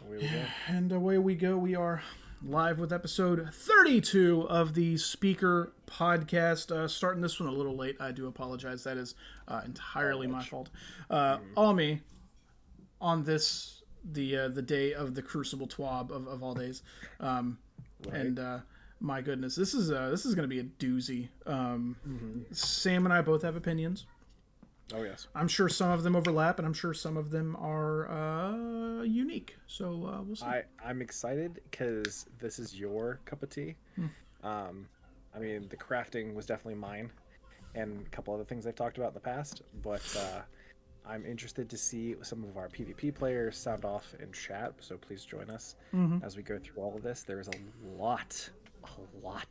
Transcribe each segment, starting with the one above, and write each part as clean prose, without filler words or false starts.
Away we go. And away we go. We are live with episode 32 of the Speaker Podcast. Starting this one a little late. I do apologize. That is entirely my fault. All me on this, the day of the Crucible TWAB of all days. Right. And my goodness, this is going to be a doozy. Sam and I both have opinions. Oh, yes. I'm sure some of them overlap, and I'm sure some of them are unique. So we'll see. I'm excited because this is your cup of tea. I mean, the crafting was definitely mine, and a couple other things I've talked about in the past. But I'm interested to see some of our PvP players sound off in chat. So please join us as we go through all of this. There is a lot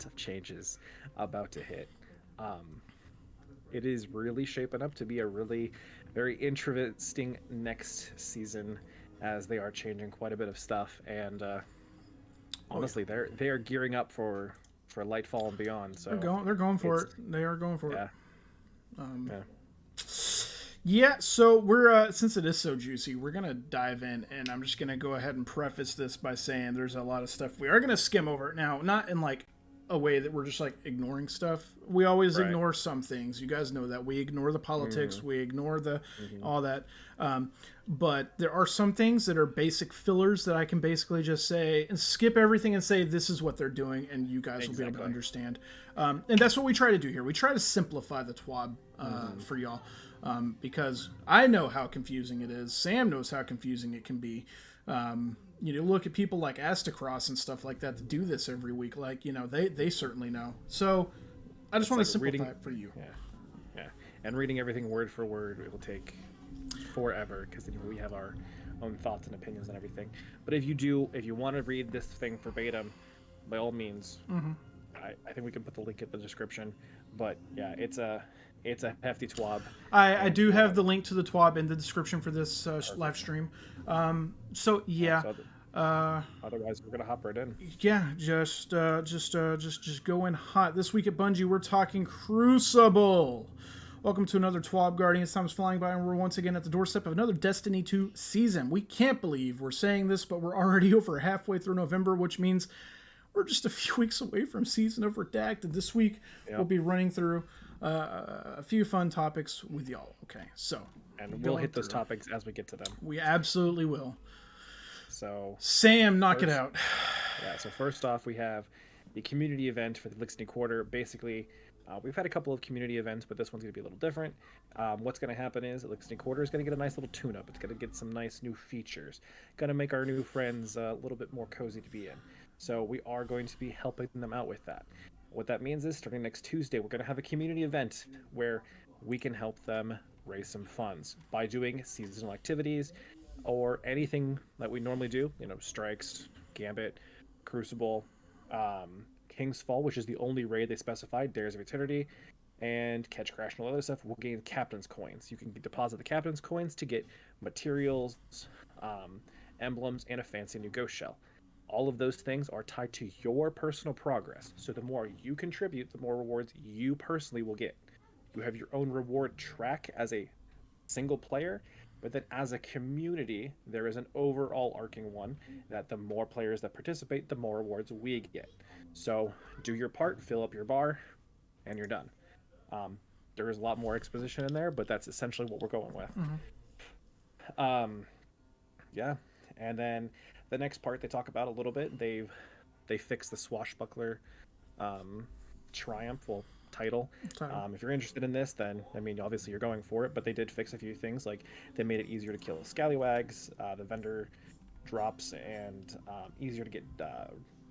of changes about to hit. It is really shaping up to be a really very interesting next season, as they are changing quite a bit of stuff, and honestly, they are gearing up for Lightfall and beyond. So they're going for it. They are going for it. Yeah. So we're since it is so juicy, we're gonna dive in, and I'm just gonna go ahead and preface this by saying there's a lot of stuff we are gonna skim over now, not in like a way that we're just like ignoring stuff. We always ignore some things. You guys know that we ignore the politics, we ignore the all that. But there are some things that are basic fillers that I can basically just say and skip everything and say this is what they're doing, and you guys will be able to understand. And that's what we try to do here. We try to simplify the TWAB for y'all, because I know how confusing it is. Sam knows how confusing it can be. You know, look at people like ASTRO and stuff like that do this every week. Like, you know, they certainly know. So I just want to simplify it for you. Yeah. And reading everything word for word, it will take forever because we have our own thoughts and opinions and everything. But if you want to read this thing verbatim, by all means, I think we can put the link in the description. But yeah, it's a hefty TWAB. I do have the link to the TWAB in the description for this live stream. So yeah. Otherwise, we're gonna hop right in. Yeah, just go in hot. This week at Bungie, we're talking Crucible. Welcome to another TWAB Guardians. Time's flying by, and we're once again at the doorstep of another Destiny 2 season. We can't believe we're saying this, but we're already over halfway through November, which means we're just a few weeks away from Season of Redacted. This week, we'll be running through a few fun topics with y'all. Okay, so. And we'll hit those topics as we get to them. We absolutely will. So Sam, knock it out. Yeah, so first off, we have the community event for the Lixney Quarter. Basically, we've had a couple of community events, but this one's going to be a little different. What's going to happen is the Lixney Quarter is going to get a nice little tune-up. It's going to get some nice new features. Going to make our new friends a little bit more cozy to be in. So we are going to be helping them out with that. What that means is starting next Tuesday, we're going to have a community event where we can help them raise some funds by doing seasonal activities or anything that we normally do, you know, strikes, gambit, crucible, King's Fall, which is the only raid they specified, Dares of Eternity, and Catch Crash and all other stuff. Will gain captain's coins. You can deposit the captain's coins to get materials, emblems, and a fancy new ghost shell. All of those things are tied to your personal progress. So the more you contribute, the more rewards you personally will get. You have your own reward track as a single player, but then as a community, there is an overall arcing one that the more players that participate, the more rewards we get. So do your part, fill up your bar, and you're done. There is a lot more exposition in there, but that's essentially what we're going with. Yeah, and then the next part they talk about a little bit, they fixed the swashbuckler triumph, title. If you're interested in this, then I mean obviously you're going for it, but they did fix a few things. Like they made it easier to kill scallywags, the vendor drops, and easier to get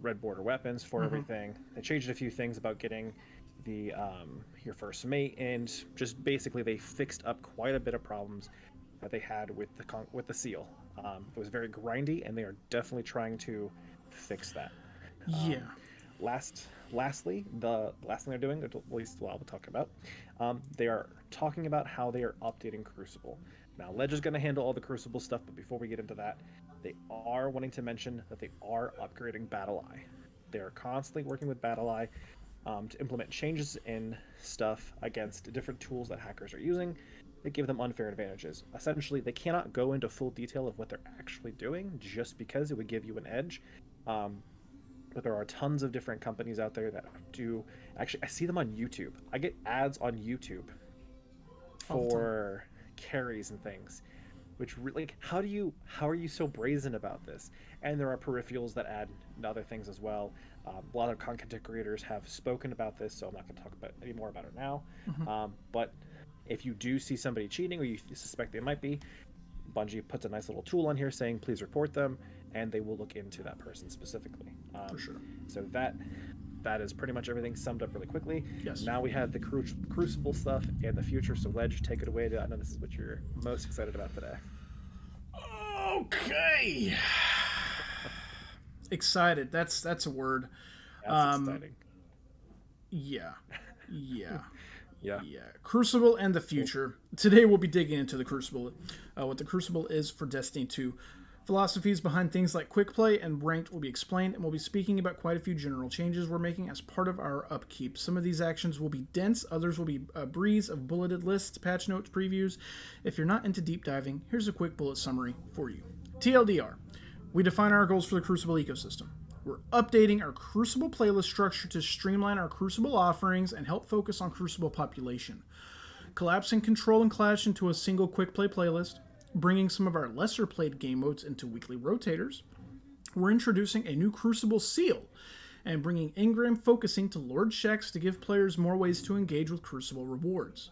red border weapons for everything. They changed a few things about getting the your first mate, and just basically they fixed up quite a bit of problems that they had with the seal. It was very grindy, and they are definitely trying to fix that. Lastly, the last thing they're doing, at least we'll talk about, they are talking about how they are updating Crucible. Now, Ledge is going to handle all the Crucible stuff, but before we get into that, they are wanting to mention that they are upgrading BattlEye. They are constantly working with BattlEye to implement changes in stuff against different tools that hackers are using. that give them unfair advantages. Essentially, they cannot go into full detail of what they're actually doing just because it would give you an edge. But there are tons of different companies out there that do. Actually, I see them on YouTube. I get ads on YouTube for carries and things, which like how are you so brazen about this? And there are peripherals that add other things as well. A lot of content creators have spoken about this, so I'm not going to talk about any more about it now. But if you do see somebody cheating or you suspect they might be, Bungie puts a nice little tool on here saying please report them, and they will look into that person specifically. For sure. So that is pretty much everything summed up really quickly. Yes. Now we have the Crucible stuff and the future. So Ledge, take it away. I know this is what you're most excited about today. Okay. Excited. That's a word. That's exciting. Yeah. Yeah. Crucible and the future. Today we'll be digging into the Crucible. What the Crucible is for Destiny 2. Philosophies behind things like quick play and ranked will be explained, and we'll be speaking about quite a few general changes we're making as part of our upkeep. Some of these actions will be dense, others will be a breeze of bulleted lists, patch notes, previews. If you're not into deep diving, here's a quick bullet summary for you. TLDR. We define our goals for the Crucible ecosystem. We're updating our Crucible playlist structure to streamline our Crucible offerings and help focus on Crucible population. Collapsing Control and Clash into a single quick play playlist. Bringing some of our lesser played game modes into weekly rotators. We're introducing a new Crucible seal and bringing engram focusing to Lord Checks to give players more ways to engage with Crucible rewards.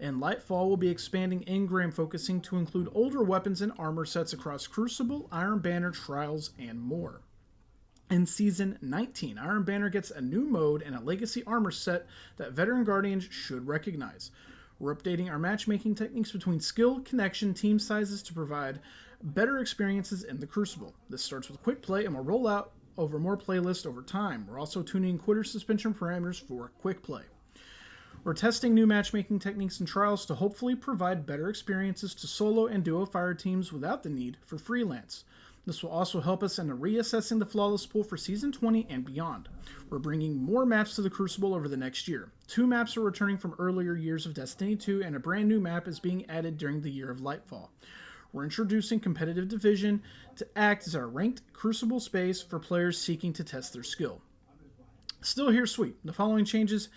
And Lightfall will be expanding engram focusing to include older weapons and armor sets across Crucible, Iron Banner, Trials, and more. In Season 19, Iron Banner gets a new mode and a legacy armor set that Veteran Guardians should recognize. We're updating our matchmaking techniques between skill, connection, team sizes to provide better experiences in the Crucible. This starts with quick play and will roll out over more playlists over time. We're also tuning quitter suspension parameters for quick play. We're testing new matchmaking techniques and trials to hopefully provide better experiences to solo and duo fire teams without the need for freelance. This will also help us in reassessing the Flawless Pool for Season 20 and beyond. We're bringing more maps to the Crucible over the next year. 2 maps are returning from earlier years of Destiny 2, and a brand new map is being added during the year of Lightfall. We're introducing Competitive Division to act as our ranked Crucible space for players seeking to test their skill. Still here sweet. The following changes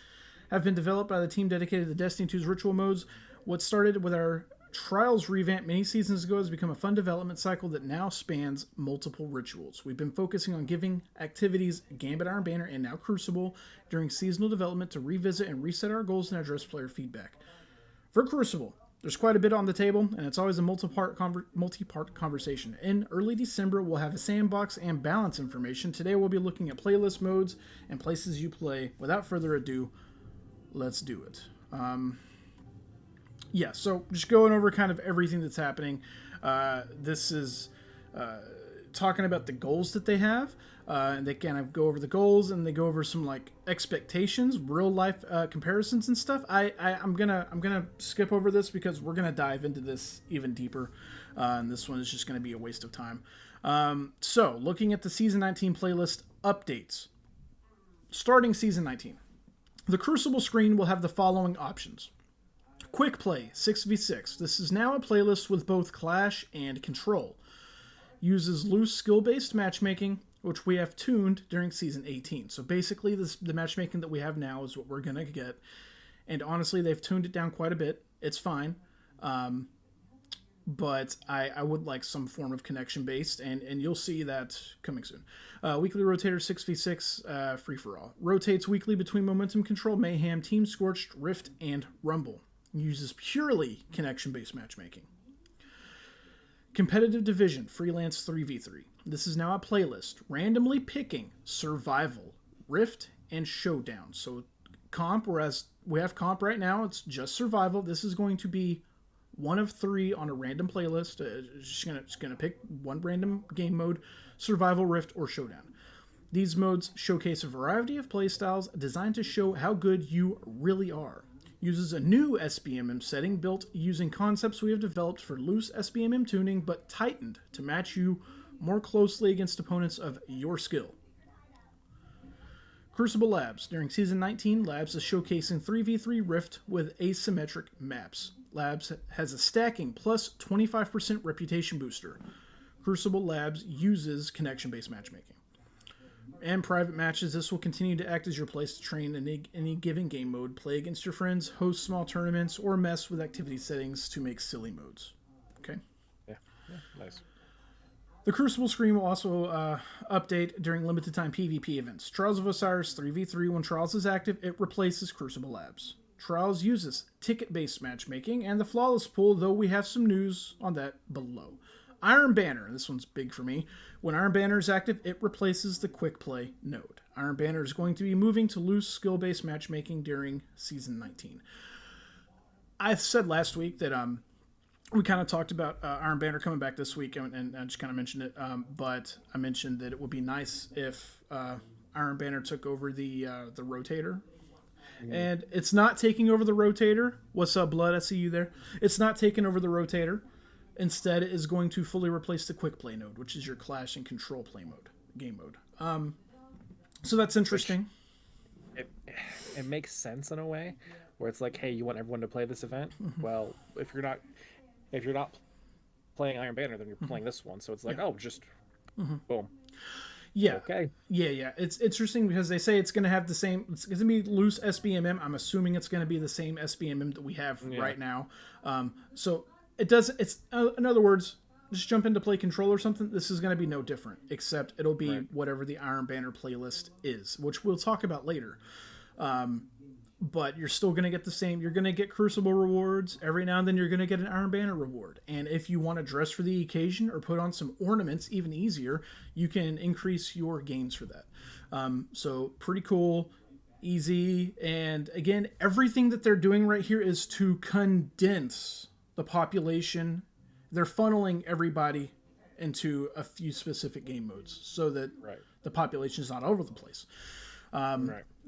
have been developed by the team dedicated to Destiny 2's ritual modes. What started with our Trials revamp many seasons ago has become a fun development cycle that now spans multiple rituals. We've been focusing on giving activities Gambit, Iron Banner, and now Crucible during seasonal development to revisit and reset our goals and address player feedback. For Crucible, there's quite a bit on the table, and it's always a multi-part conversation. In early December, we'll have a sandbox and balance information. Today, we'll be looking at playlist modes and places you play. Without further ado, let's do it. Yeah, so just going over kind of everything that's happening. This is talking about the goals that they have. And they kind of go over the goals, and they go over some like expectations, real life comparisons and stuff. I'm gonna skip over this because we're gonna dive into this even deeper, and this one is just gonna be a waste of time. So looking at the Season 19 playlist updates, starting Season 19, the Crucible screen will have the following options. Quick Play 6v6. This is now a playlist with both Clash and Control. Uses loose skill-based matchmaking, which we have tuned during Season 18. So basically, the matchmaking that we have now is what we're going to get. And honestly, they've tuned it down quite a bit. It's fine. But I would like some form of connection-based, and you'll see that coming soon. Weekly Rotator 6v6 free-for-all. Rotates weekly between Momentum Control, Mayhem, Team Scorched, Rift, and Rumble. Uses purely connection-based matchmaking. Competitive Division, Freelance 3v3. This is now a playlist, randomly picking Survival, Rift, and Showdown. So comp, whereas we have comp right now, it's just Survival. This is going to be one of 3 on a random playlist. Just gonna pick one random game mode, Survival, Rift, or Showdown. These modes showcase a variety of playstyles designed to show how good you really are. Uses a new SBMM setting built using concepts we have developed for loose SBMM tuning, but tightened to match you more closely against opponents of your skill. Crucible Labs. During Season 19, Labs is showcasing 3v3 Rift with asymmetric maps. Labs has a stacking plus 25% reputation booster. Crucible Labs uses connection-based matchmaking. And private matches, this will continue to act as your place to train in any given game mode, play against your friends, host small tournaments, or mess with activity settings to make silly modes. Okay? Yeah, nice. The Crucible screen will also update during limited time PvP events. Trials of Osiris 3v3, when Trials is active, it replaces Crucible Labs. Trials uses ticket-based matchmaking and the Flawless Pool, though we have some news on that below. Iron Banner, this one's big for me. When Iron Banner is active, it replaces the Quick Play node. Iron Banner is going to be moving to loose skill-based matchmaking during Season 19. I said last week that we kind of talked about Iron Banner coming back this week, and I just kind of mentioned it, but I mentioned that it would be nice if Iron Banner took over the rotator. And it's not taking over the rotator. What's up, Blood? I see you there. It's not taking over the rotator. Instead, it is going to fully replace the Quick Play node, which is your Clash and Control play mode, game mode. So that's interesting. It makes sense in a way, where it's like, hey, you want everyone to play this event? Well, if you're not playing Iron Banner, then you're playing this one. So it's like, just boom. Yeah. Okay. Yeah. It's interesting because they say it's going to have the same. It's going to be loose SBMM. I'm assuming it's going to be the same SBMM that we have right now. So it does. It's in other words, just jump into play control or something. This is going to be no different, except it'll be whatever the Iron Banner playlist is, which we'll talk about later. But you're still going to get the same. You're going to get Crucible rewards. Every now and then you're going to get an Iron Banner reward. And if you want to dress for the occasion or put on some ornaments, even easier, you can increase your gains for that. So pretty cool, easy. And again, everything that they're doing right here is to condense the population. They're funneling everybody into a few specific game modes so that the population is not all over the place.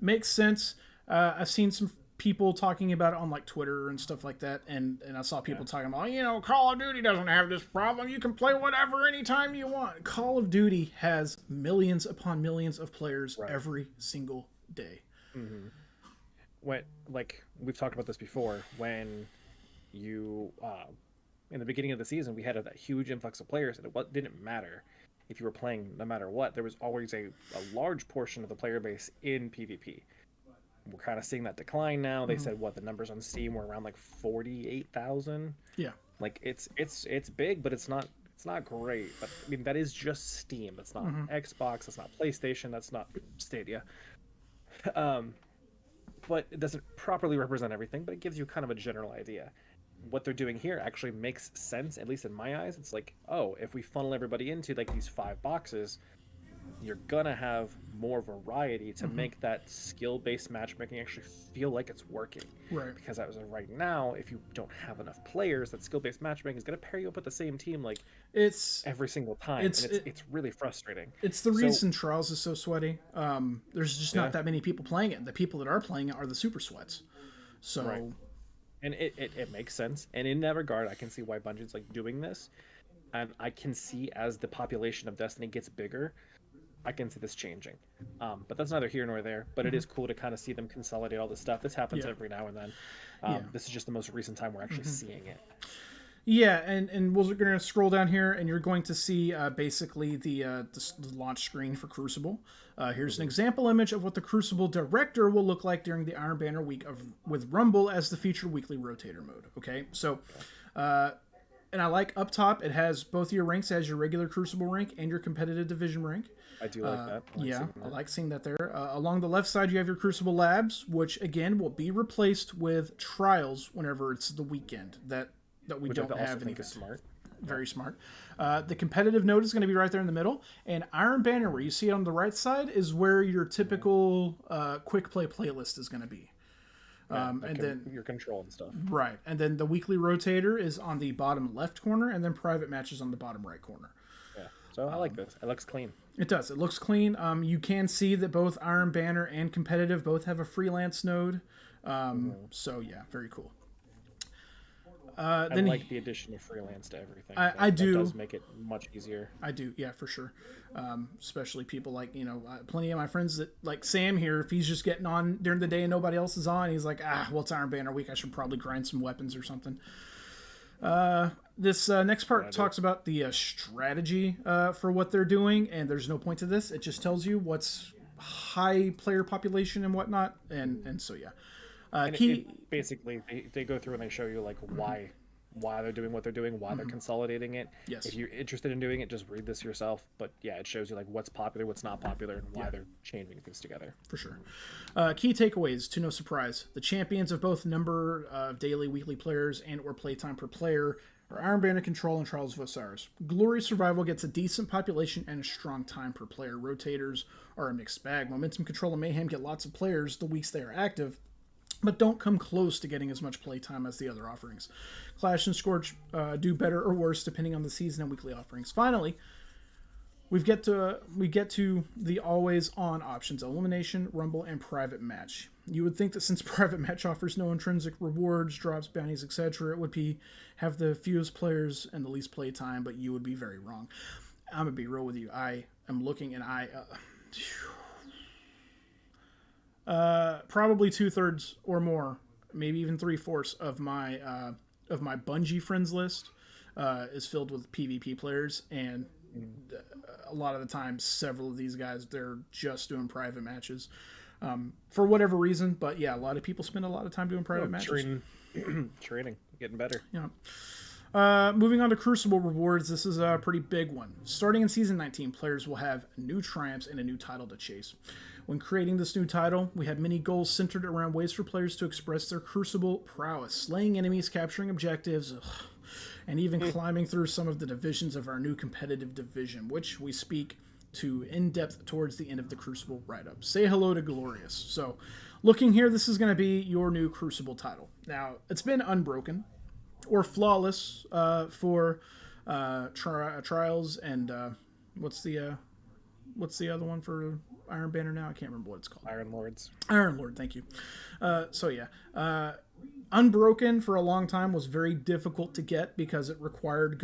Makes sense. I've seen some people talking about it on like Twitter and stuff like that, and I saw people talking about, Call of Duty doesn't have this problem. You can play whatever anytime you want. Call of Duty has millions upon millions of players every single day. When, like, we've talked about this before, when you in the beginning of the season, we had that huge influx of players, and it didn't matter if you were playing no matter what. There was always a large portion of the player base in PvP. We're kind of seeing that decline now. They said the numbers on Steam were around like 48,000. Yeah, like it's big, but it's not great. But I mean, that is just Steam. That's not Xbox. That's not PlayStation. That's not Stadia. But it doesn't properly represent everything. But it gives you kind of a general idea. What they're doing here actually makes sense, at least in my eyes. It's like, if we funnel everybody into like these 5 boxes, you're gonna have more variety to make that skill-based matchmaking actually feel like it's working. Right. Because as of right now, if you don't have enough players, that skill-based matchmaking is gonna pair you up with the same team like every single time. It's really frustrating. It's the reason Trials is so sweaty. There's just not that many people playing it. The people that are playing it are the super sweats. So and it makes sense. And in that regard, I can see why Bungie's like doing this. And I can see as the population of Destiny gets bigger, I can see this changing. But that's neither here nor there. But it is cool to kind of see them consolidate all this stuff. This happens every now and then. This is just the most recent time we're actually seeing it. Yeah, and we're going to scroll down here, and you're going to see basically the launch screen for Crucible. Here's an example image of what the Crucible Director will look like during the Iron Banner week with Rumble as the featured weekly rotator mode. Okay, so... and I like up top, it has both your ranks as your regular Crucible rank and your competitive division rank. I do like that. I like seeing that there. Along the left side, you have your Crucible Labs, which again will be replaced with Trials whenever it's the weekend that we don't have anything. Smart. Very smart. The competitive node is going to be right there in the middle, and Iron Banner, where you see it on the right side, is where your typical quick play playlist is going to be. And then your control and stuff. Right. And then the weekly rotator is on the bottom left corner, and then private matches on the bottom right corner. Yeah. So I like this. It looks clean. It does. It looks clean. You can see that both Iron Banner and competitive both have a freelance node. So yeah, very cool. I Then like the addition of freelance to everything. I do. That does make it much easier. I do, yeah, for sure. Especially people like, plenty of my friends that, like Sam here, if he's just getting on during the day and nobody else is on, he's like, well, it's Iron Banner week, I should probably grind some weapons or something. This next part talks about the strategy for what they're doing, and there's no point to this. It just tells you what's high player population and whatnot, and so, yeah. Basically, they go through and they show you like why they're doing what they're doing, why they're consolidating it. Yes. If you're interested in doing it, just read this yourself. But yeah, it shows you like what's popular, what's not popular, and why they're changing things together. For sure. Key takeaways, to no surprise. The champions of both number of daily, weekly players and or playtime per player are Iron Banner Control and Trials of Osiris. Glory Survival gets a decent population and a strong time per player. Rotators are a mixed bag. Momentum Control and Mayhem get lots of players the weeks they are active, but don't come close to getting as much playtime as the other offerings. Clash and Scorch do better or worse depending on the season and weekly offerings. Finally, we get to the always on options: Elimination, Rumble, and Private Match. You would think that since Private Match offers no intrinsic rewards, drops, bounties, etc., it would have the fewest players and the least playtime, but you would be very wrong. I'm gonna be real with you. I am looking and probably 2/3 or more, maybe even 3/4 of my Bungie friends list is filled with PvP players, and a lot of the time, several of these guys, they're just doing private matches for whatever reason. But yeah, a lot of people spend a lot of time doing private matches. Training, getting better. Yeah. Moving on to Crucible rewards, this is a pretty big one. Starting in Season 19, players will have new triumphs and a new title to chase. When creating this new title, we had many goals centered around ways for players to express their Crucible prowess, slaying enemies, capturing objectives, and even climbing through some of the divisions of our new competitive division, which we speak to in depth towards the end of the Crucible write-up. Say hello to Glorious. So, looking here, this is going to be your new Crucible title. Now, it's been unbroken or flawless for Trials and what's the other one for Iron Banner now? I can't remember what it's called. Iron Lords. Iron Lord, thank you. Unbroken for a long time was very difficult to get because it required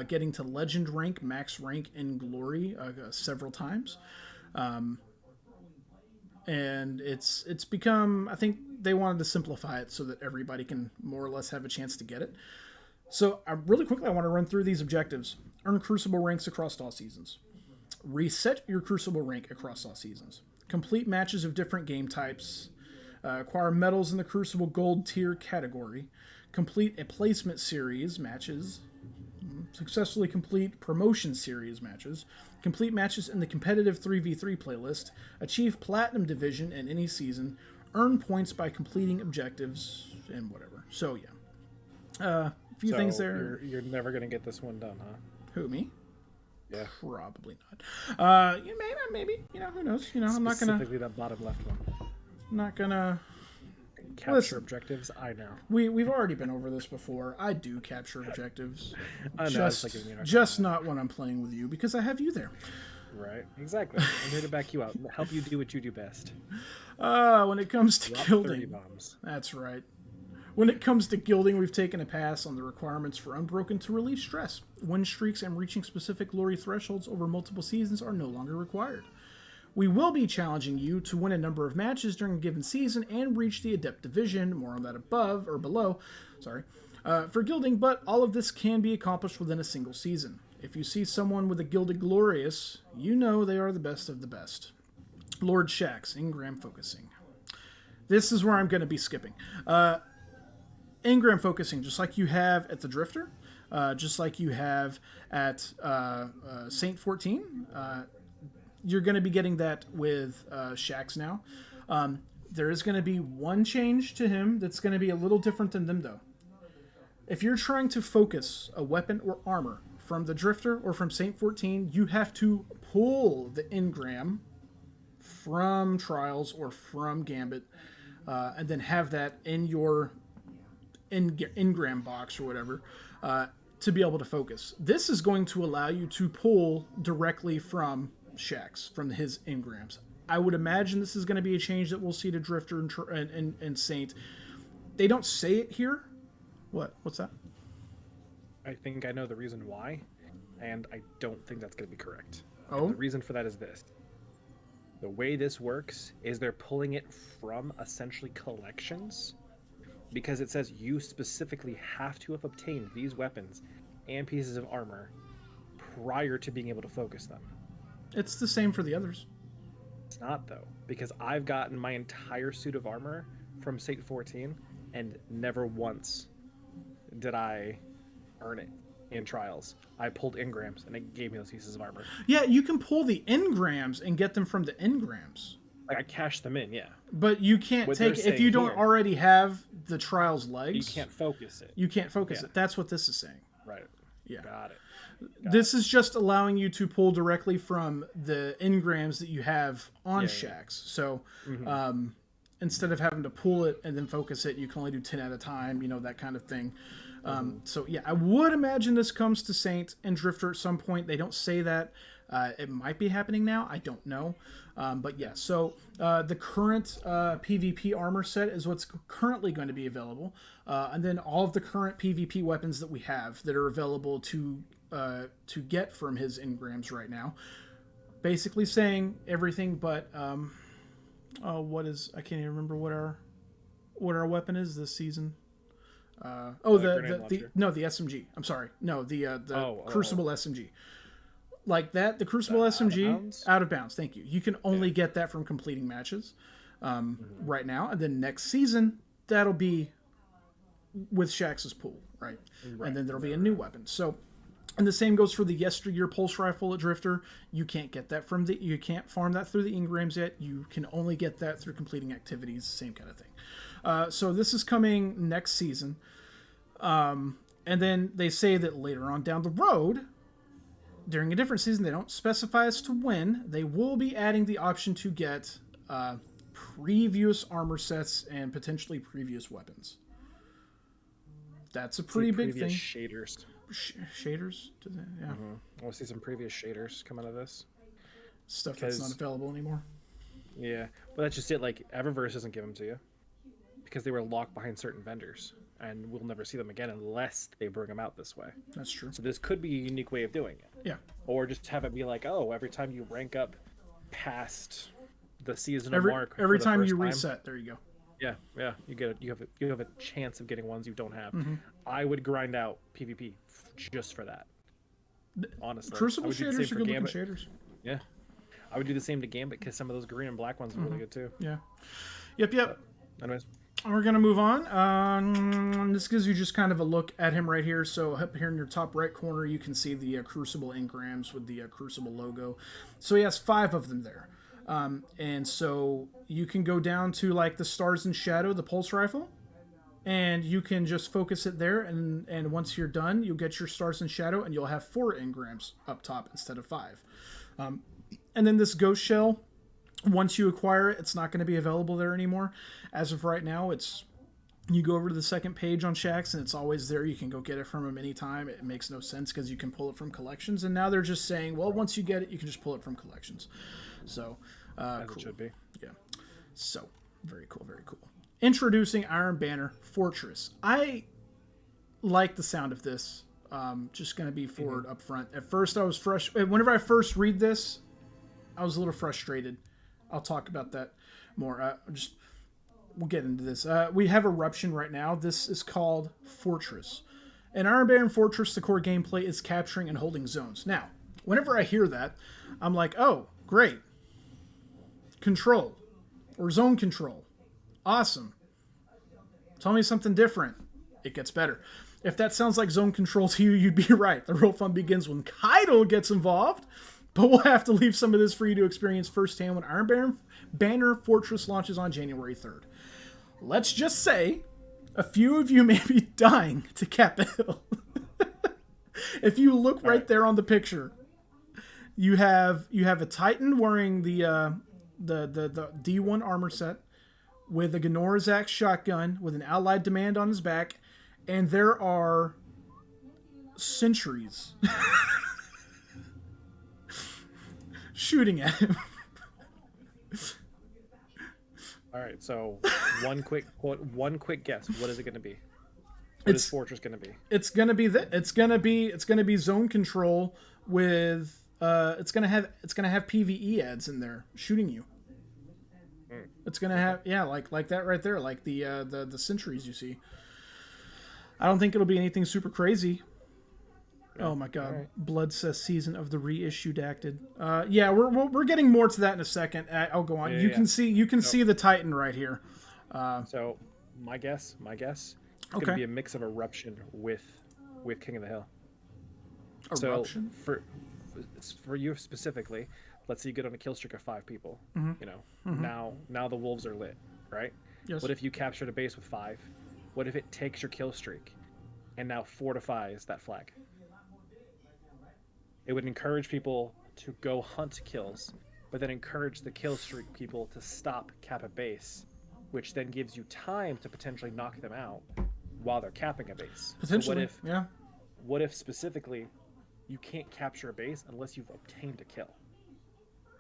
getting to legend rank, max rank in Glory several times. And it's become, I think they wanted to simplify it so that everybody can more or less have a chance to get it. So really quickly, I want to run through these objectives. Earn Crucible ranks across all seasons. Reset your Crucible rank across all seasons. Complete matches of different game types. Acquire medals in the Crucible Gold tier category. Complete a placement series matches. Successfully complete promotion series matches. Complete matches in the competitive 3v3 playlist. Achieve Platinum Division in any season. Earn points by completing objectives and whatever. So yeah. A few things there. You're never going to get this one done, huh? Who, me? Yeah. Probably not. Maybe. Who knows? I'm not gonna. Specifically that bottom left one. Not gonna capture objectives. I know. We've already been over this before. I do capture objectives. I know. Just not when I'm playing with you because I have you there. Right. Exactly. I'm here to back you out. Help you do what you do best. When it comes to Drop gilding, 30 bombs. That's right. When it comes to gilding, we've taken a pass on the requirements for Unbroken to relieve stress. Win streaks and reaching specific glory thresholds over multiple seasons are no longer required. We will be challenging you to win a number of matches during a given season and reach the Adept Division, more on that above, or below, for gilding, but all of this can be accomplished within a single season. If you see someone with a Gilded Glorious, you know they are the best of the best. Lord Shax, Engram Focusing. This is where I'm going to be skipping. Engram Focusing, just like you have at the Drifter, just like you have at Saint 14, you're going to be getting that with Shax now. There is going to be one change to him that's going to be a little different than them, though. If you're trying to focus a weapon or armor from the Drifter or from Saint 14, you have to pull the engram from Trials or from Gambit, and then have that in your engram box or whatever to be able to focus. This is going to allow you to pull directly from Shax, from his engrams. I would imagine this is going to be a change that we'll see to Drifter and Saint. They don't say it here, What? What's that? I think I know the reason why, and I don't think that's going to be correct. Oh? And the reason for that is this. The way this works is they're pulling it from essentially collections, because it says you specifically have to have obtained these weapons and pieces of armor prior to being able to focus them. It's the same for the others. It's not, though, because I've gotten my entire suit of armor from State 14, and never once did I earn it in trials. I pulled engrams, and it gave me those pieces of armor. Yeah, you can pull the engrams and get them from the engrams. Like, I cashed them in, yeah. But you can't take if you don't already have the trials legs. You can't focus it. You can't focus it. That's what this is saying. Right. Yeah. Got it. This is just allowing you to pull directly from the engrams that you have on Shaxx. So instead of having to pull it and then focus it, you can only do 10 at a time, you know, that kind of thing. So yeah, I would imagine this comes to Saint and Drifter at some point. They don't say that. It might be happening now. I don't know. But yeah, so the current PvP armor set is what's currently going to be available. And then all of the current PvP weapons that we have that are available to get from his engrams right now. Basically saying everything but what is, I can't even remember what our weapon is this season. The SMG. I'm sorry. No, the Crucible SMG. Like that, the Crucible SMG out of bounds. Thank you. You can only get that from completing matches right now, and then next season that'll be with Shaxx's pool, right? And then there'll be a new weapon. So, and the same goes for the yesteryear pulse rifle at Drifter. You can't get that you can't farm that through the engrams yet. You can only get that through completing activities, same kind of thing. So this is coming next season, and then they say that later on down the road, during a different season, they don't specify as to when, they will be adding the option to get previous armor sets and potentially previous weapons. That's a pretty big thing. Shaders. Shaders? Yeah. I want to see some previous shaders come out of this. Stuff that's not available anymore. Yeah, but that's just it. Like, Eververse doesn't give them to you because they were locked behind certain vendors, and we'll never see them again unless they bring them out this way. That's true. So this could be a unique way of doing it. Yeah. Or just have it be like, oh, every time you rank up past the seasonal mark, every time you reset, there you go. Yeah, you have a chance of getting ones you don't have. I would grind out PvP just for that. Honestly, Crucible shaders are good looking shaders. Yeah, I would do the same to Gambit because some of those green and black ones are really good too. Yeah. Yep. But anyways. We're going to move on. This gives you just kind of a look at him right here. So up here in your top right corner, you can see the Crucible engrams with the Crucible logo. So he has 5 of them there. And so you can go down to like the Stars and Shadow, the pulse rifle, and you can just focus it there. And once you're done, you'll get your Stars and Shadow, and you'll have 4 engrams up top instead of 5. And then this Ghost Shell, once you acquire it, it's not going to be available there anymore. As of right now, you go over to the second page on Shaxx, and it's always there. You can go get it from them anytime. It makes no sense because you can pull it from collections. And now they're just saying, well, once you get it, you can just pull it from collections. So, as cool. It should be. Yeah. So, very cool, very cool. Introducing Iron Banner Fortress. I like the sound of this. Just going to be forward up front. At first, I was frustrated. Whenever I first read this, I was a little frustrated. I'll talk about that more. We'll get into this. We have Eruption right now. This is called Fortress. In Iron Banner Fortress, the core gameplay is capturing and holding zones. Now, whenever I hear that, I'm like, oh, great. Control. Or zone control. Awesome. Tell me something different. It gets better. If that sounds like zone control to you, you'd be right. The real fun begins when Kaido gets involved. But we'll have to leave some of this for you to experience firsthand when Iron Banner Fortress launches on January 3rd. Let's just say a few of you may be dying to cap a hill. If you look right there on the picture, you have a Titan wearing the D1 armor set with a Ganorazak shotgun with an allied demand on his back, and there are sentries shooting at him. All right, so one quick guess. What is it going to be? What is Fortress going to be? It's gonna be it's gonna be zone control with it's gonna have PvE ads in there shooting you. It's gonna have like that right there, like the sentries you see. I don't think it'll be anything super crazy. Yeah. Oh my god! Right. Blood says season of the reissued acted. Yeah, we're getting more to that in a second. I'll go on. You can see the Titan right here. So my guess, it's gonna be a mix of Eruption with King of the Hill. Eruption. So for you specifically, let's say you get on a kill streak of 5 people. You know, now the wolves are lit, right? Yes. What if you captured a base with 5? What if it takes your kill streak and now fortifies that flag? It would encourage people to go hunt kills, but then encourage the kill streak people to stop cap a base, which then gives you time to potentially knock them out while they're capping a base. Potentially, so what if specifically you can't capture a base unless you've obtained a kill?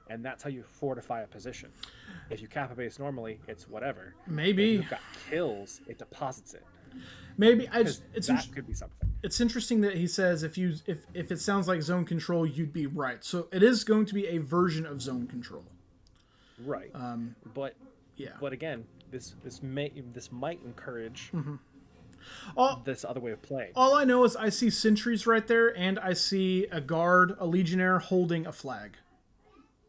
And that's how you fortify a position. If you cap a base normally, it's whatever. Maybe. If you've got kills, it deposits it. Maybe that could be something. It's interesting that he says if it sounds like zone control, you'd be right. So it is going to be a version of zone control. Right. But again, this might encourage this other way of playing. All I know is I see sentries right there, and I see a guard, a legionnaire holding a flag.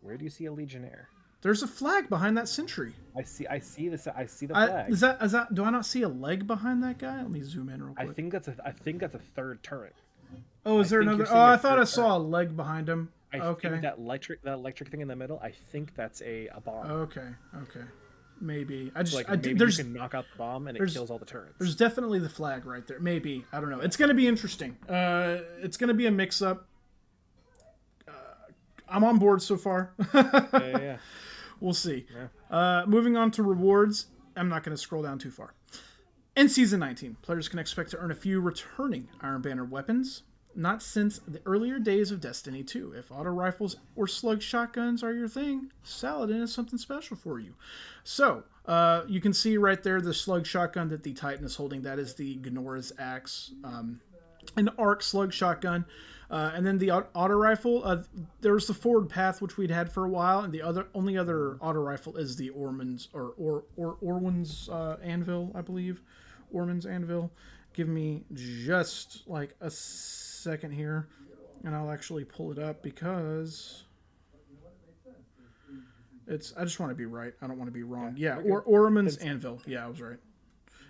Where do you see a legionnaire? There's a flag behind that sentry. I see the flag. Is that? Do I not see a leg behind that guy? Let me zoom in real quick. I think that's a third turret. Oh, is there another? Oh, I thought I saw a leg behind him. I think that electric thing in the middle. I think that's a bomb. Okay. Maybe maybe you can knock out the bomb and it kills all the turrets. There's definitely the flag right there. Maybe, I don't know. It's gonna be interesting. It's gonna be a mix-up. I'm on board so far. Yeah. We'll see. Yeah. Moving on to rewards. I'm not going to scroll down too far. In Season 19, players can expect to earn a few returning Iron Banner weapons, not since the earlier days of Destiny 2. If auto rifles or slug shotguns are your thing, Saladin is something special for you. So, you can see right there the slug shotgun that the Titan is holding. That is the Gnora's Axe, an arc slug shotgun. And then the auto rifle, there was the forward path, which we'd had for a while, and the only other auto rifle is the Ormond's Orwin's Anvil, I believe. Ormond's Anvil. Give me just like a second here, and I'll actually pull it up because I just want to be right. I don't want to be wrong. Yeah, Ormond's Anvil. Yeah, I was right.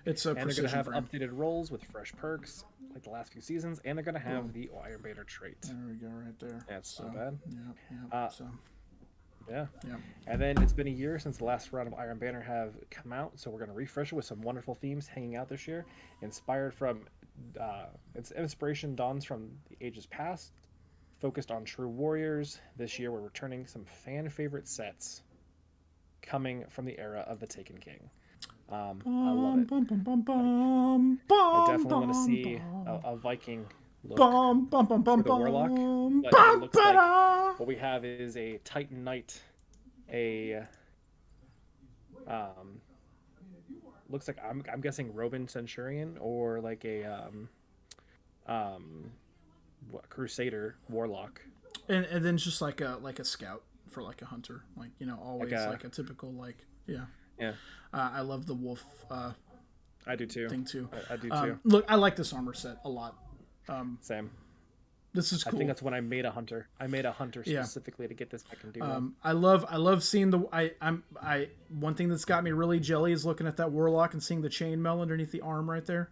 It's a and precision they're going to have frame. updated rolls with fresh perks, like the last few seasons, and they're going to have the Iron Banner trait. There we go, right there. That's not bad. Yeah. And then it's been a year since the last round of Iron Banner have come out, so we're going to refresh it with some wonderful themes hanging out this year, inspired from its inspiration dawns from the ages past, focused on true warriors. This year we're returning some fan favorite sets coming from the era of the Taken King. I love it. I definitely want to see a Viking look for the Warlock. But it looks like what we have is a Titan Knight, looks like I'm guessing Roman Centurion or like a Crusader Warlock. And then just like a scout for like a hunter, like always like a typical Yeah. I love the wolf. I do too. Thing too. I do too. Look, I like this armor set a lot. Same. This is cool. I think that's when I made a hunter. I made a hunter specifically to get this I can do. I love seeing one thing that's got me really jelly is looking at that warlock and seeing the chainmail underneath the arm right there.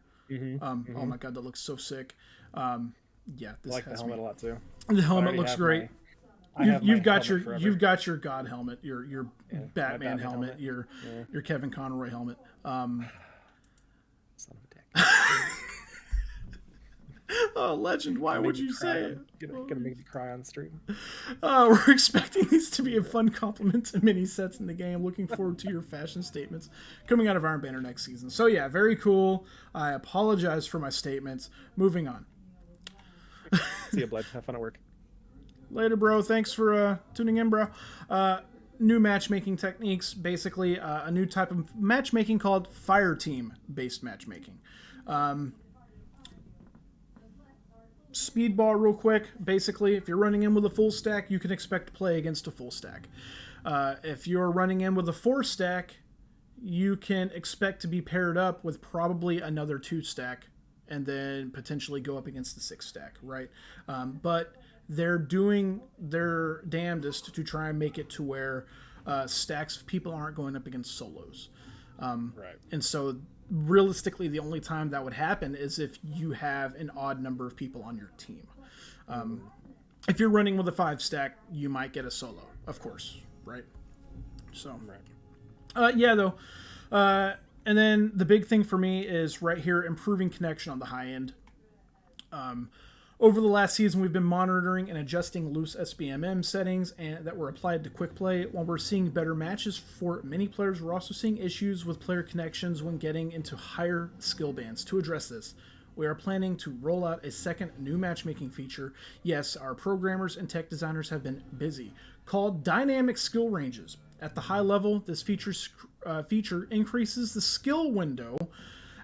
Oh my god, that looks so sick. This I like the helmet a lot too. The helmet looks great. You've got your God helmet, your Batman helmet, your Kevin Conroy helmet. Son of a dick. Oh, Legend! Why would you say it? Gonna make me cry on stream. We're expecting these to be a fun complement to mini sets in the game. Looking forward to your fashion statements coming out of Iron Banner next season. So yeah, very cool. I apologize for my statements. Moving on. See you, Bled. Have fun at work. Later, bro. Thanks for tuning in, bro. New matchmaking techniques. Basically, a new type of matchmaking called fire team based matchmaking. speedball real quick. Basically, if you're running in with a full stack, you can expect to play against a full stack. If you're running in with a 4 stack, you can expect to be paired up with probably another 2 stack and then potentially go up against the 6 stack, right? But they're doing their damnedest to try and make it to where stacks of people aren't going up against solos. Right. And so realistically, the only time that would happen is if you have an odd number of people on your team. If you're running with a 5 stack, you might get a solo, of course, right? So, yeah, though. And then the big thing for me is right here, improving connection on the high end. Over the last season, we've been monitoring and adjusting loose SBMM settings that were applied to quick play. While we're seeing better matches for many players, we're also seeing issues with player connections when getting into higher skill bands. To address this, we are planning to roll out a second new matchmaking feature. Yes, our programmers and tech designers have been busy, called Dynamic Skill Ranges. At the high level, this feature increases the skill window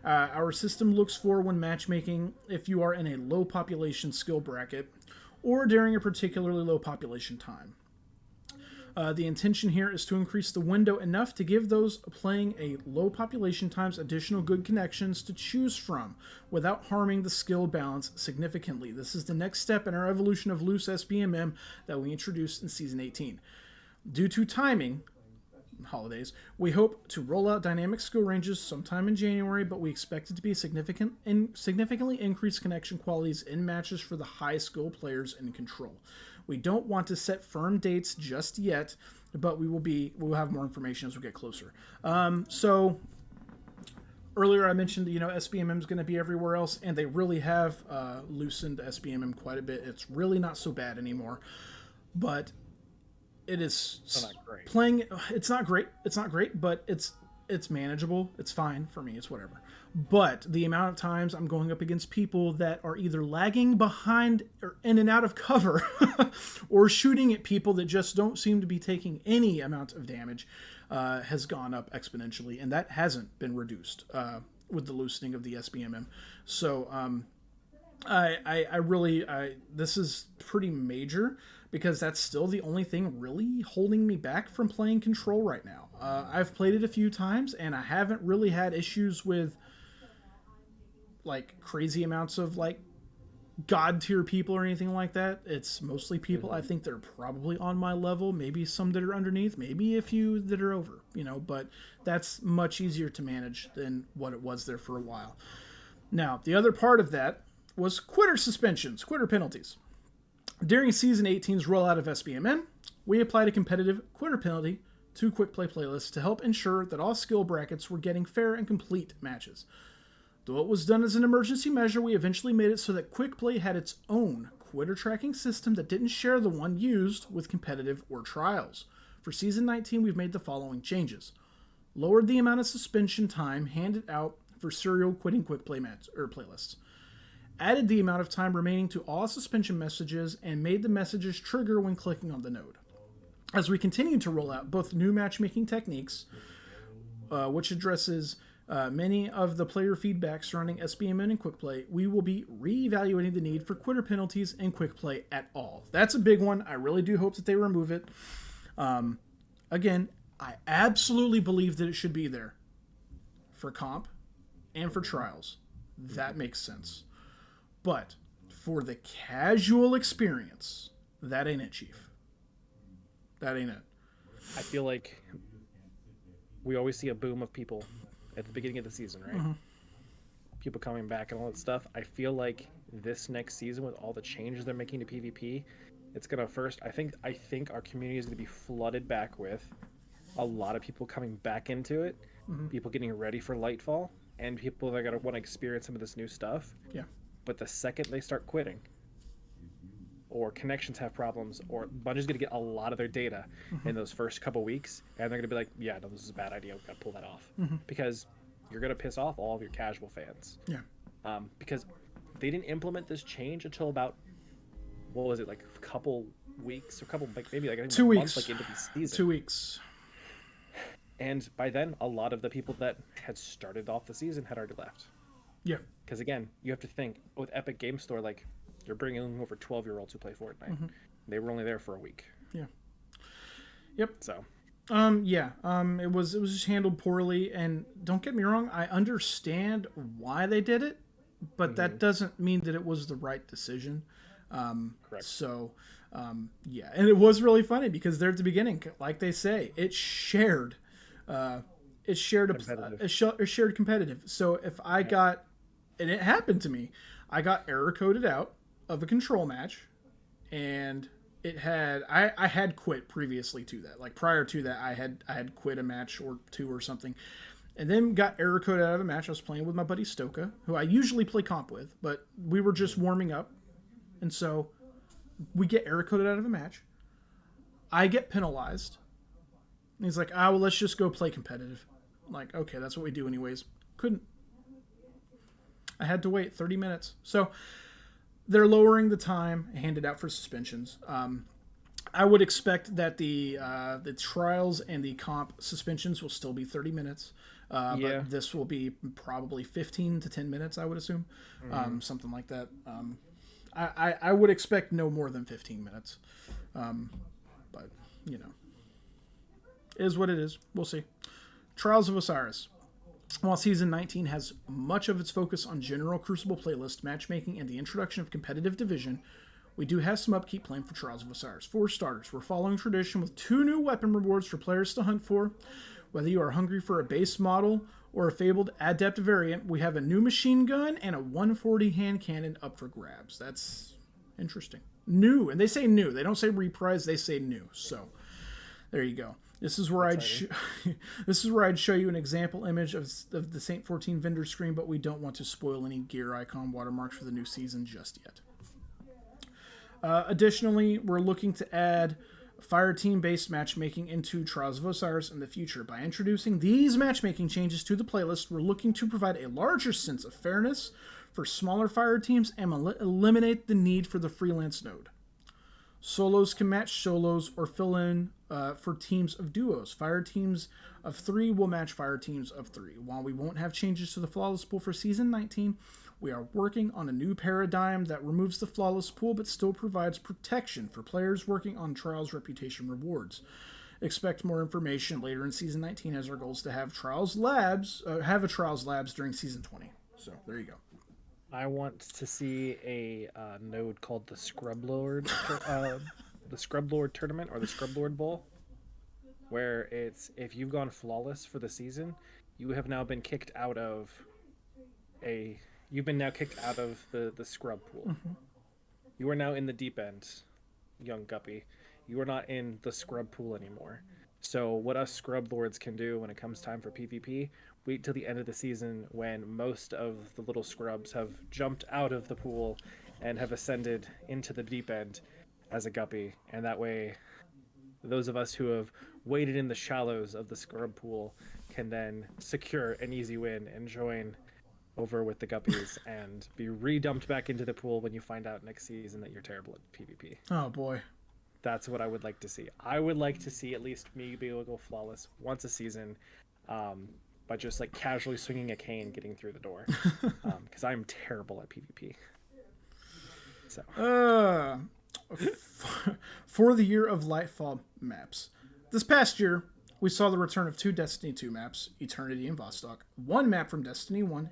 our system looks for when matchmaking if you are in a low population skill bracket or during a particularly low population time. The intention here is to increase the window enough to give those playing a low population times additional good connections to choose from without harming the skill balance significantly. This is the next step in our evolution of loose SBMM that we introduced in Season 18. Due to timing, holidays, we hope to roll out dynamic skill ranges sometime in January, but we expect it to be significantly increased connection qualities in matches for the high skill players in control. We don't want to set firm dates just yet, but we'll have more information as we get closer. So earlier I mentioned, SBMM is going to be everywhere else, and they really have loosened SBMM quite a bit. It's really not so bad anymore, but it is playing. It's not great. It's not great, but it's manageable. It's fine for me. It's whatever. But the amount of times I'm going up against people that are either lagging behind or in and out of cover or shooting at people that just don't seem to be taking any amount of damage has gone up exponentially, and that hasn't been reduced with the loosening of the SBMM. So this is pretty major, because that's still the only thing really holding me back from playing Control right now. I've played it a few times, and I haven't really had issues with crazy amounts of god tier people or anything like that. It's mostly people I think they're probably on my level, maybe some that are underneath, maybe a few that are over, but that's much easier to manage than what it was there for a while. Now, the other part of that was quitter suspensions, quitter penalties. During Season 18's rollout of SBMM, we applied a competitive quitter penalty to quick play playlists to help ensure that all skill brackets were getting fair and complete matches. Though it was done as an emergency measure, we eventually made it so that quick play had its own quitter tracking system that didn't share the one used with competitive or trials. For Season 19, we've made the following changes. Lowered the amount of suspension time handed out for serial quitting quick play playlists. Added the amount of time remaining to all suspension messages, and made the messages trigger when clicking on the node. As we continue to roll out both new matchmaking techniques, which addresses many of the player feedback surrounding SBMN and quick play, we will be reevaluating the need for quitter penalties in quick play at all. That's a big one. I really do hope that they remove it. Again, I absolutely believe that it should be there for comp and for trials. That makes sense. But for the casual experience, that ain't it, Chief. That ain't it. I feel like we always see a boom of people at the beginning of the season, right? Mm-hmm. People coming back and all that stuff. I feel like this next season, with all the changes they're making to PvP, it's gonna I think our community is gonna be flooded back with a lot of people coming back into it, people getting ready for Lightfall, and people that are gonna want to experience some of this new stuff. Yeah. But the second they start quitting, or connections have problems, or Bungie's going to get a lot of their data in those first couple weeks, and they're going to be like, yeah, no, this is a bad idea. We've got to pull that off. Because you're going to piss off all of your casual fans. Yeah. Because they didn't implement this change until about, what was it, like a couple weeks, or maybe like 2 weeks. Month, into the season. 2 weeks. And by then, a lot of the people that had started off the season had already left. Yeah. Because again, you have to think with Epic Game Store, You're bringing over 12-year-olds who play Fortnite. Mm-hmm. They were only there for a week. Yeah. Yep. So. It was just handled poorly, and don't get me wrong, I understand why they did it, but that doesn't mean that it was the right decision. Correct. So, and it was really funny because there at the beginning, like they say, it shared competitive. So if I got, and it happened to me, I got error coded out of a control match, and it had I had quit previously to that. Like prior to that, I had quit a match or two or something, and then got error coded out of a match. I was playing with my buddy Stoka, who I usually play comp with, but we were just warming up, and so we get error coded out of a match. I get penalized. And he's like, well, let's just go play competitive. I'm like, okay, that's what we do anyways. Couldn't. I had to wait 30 minutes. So they're lowering the time handed out for suspensions. I would expect that the trials and the comp suspensions will still be 30 minutes. But this will be probably 15 to 10 minutes, I would assume. Something like that. I would expect no more than 15 minutes. But, you know, it is what it is. We'll see. Trials of Osiris. While Season 19 has much of its focus on general Crucible playlist, matchmaking, and the introduction of competitive division, we do have some upkeep planned for Trials of Osiris. For starters, we're following tradition with 2 new weapon rewards for players to hunt for. Whether you are hungry for a base model or a fabled adept variant, we have a new machine gun and a 140 hand cannon up for grabs. That's interesting. New, and they say new. They don't say reprise, they say new. So, there you go. This is where I'd show you an example image of the Saint 14 vendor screen, but we don't want to spoil any gear icon watermarks for the new season just yet. Additionally, we're looking to add fire team-based matchmaking into Trials of Osiris in the future. By introducing these matchmaking changes to the playlist, we're looking to provide a larger sense of fairness for smaller fire teams and eliminate the need for the freelance node. Solos can match solos or fill in for teams of duos. Fire teams of 3 will match fire teams of 3. While we won't have changes to the flawless pool for Season 19, we are working on a new paradigm that removes the flawless pool but still provides protection for players working on Trials reputation rewards. Expect more information later in Season 19 as our goal is to have a Trials Labs during Season 20. So there you go. I want to see a node called the Scrub Lord, the Scrub Lord Tournament or the Scrub Lord Bowl, where it's if you've gone flawless for the season, you have now been kicked out of the scrub pool. Mm-hmm. You are now in the deep end, young guppy. You are not in the scrub pool anymore. So what us scrub lords can do when it comes time for PvP, wait till the end of the season when most of the little scrubs have jumped out of the pool and have ascended into the deep end as a guppy. And that way, those of us who have waited in the shallows of the scrub pool can then secure an easy win and join over with the guppies and be re-dumped back into the pool when you find out next season that you're terrible at PvP. Oh, boy. That's what I would like to see. I would like to see at least me be able to go flawless once a season by just like casually swinging a cane getting through the door because I'm terrible at PvP. So. For the year of Lightfall maps. This past year, we saw the return of 2 Destiny 2 maps, Eternity and Vostok, 1 map from Destiny 1,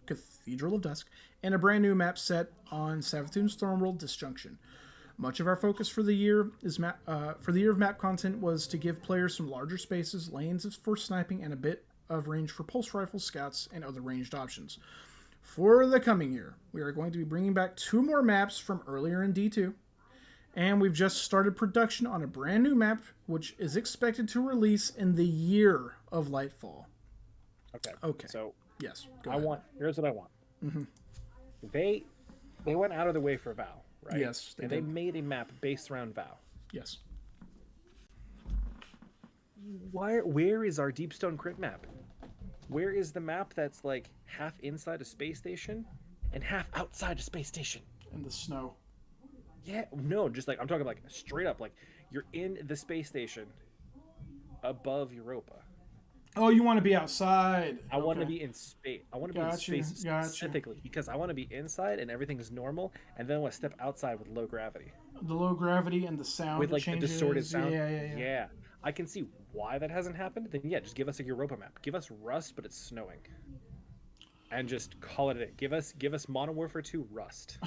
Cathedral of Dusk, and a brand new map set on Savathûn's Stormworld, Disjunction. Much of our focus for the year of map content was to give players some larger spaces, lanes for sniping, and a bit of range for pulse rifles, scouts, and other ranged options. For the coming year, we are going to be bringing back 2 more maps from earlier in D2, and we've just started production on a brand new map, which is expected to release in the year of Lightfall. Okay. So yes, here's what I want. Mm-hmm. They went out of the way for Vow, right? Yes, they made a map based around Vow. Yes. Where is our Deepstone Crypt map? Where is the map that's like half inside a space station and half outside a space station? In the snow. Yeah, no, just like I'm talking like straight up, like you're in the space station above Europa. Oh, you want to be outside? I want to Okay. be in space. I want to be in Gotcha. space Gotcha. specifically because I want to be inside and everything is normal, and then I want to step outside with low gravity, The low gravity and the sound with that like the distorted changes. sound. Yeah, yeah, yeah. Yeah, I can see why that hasn't happened. Then yeah, just give us a Europa map. Give us Rust, but it's snowing, and just call it a day. Give us Modern Warfare 2 Rust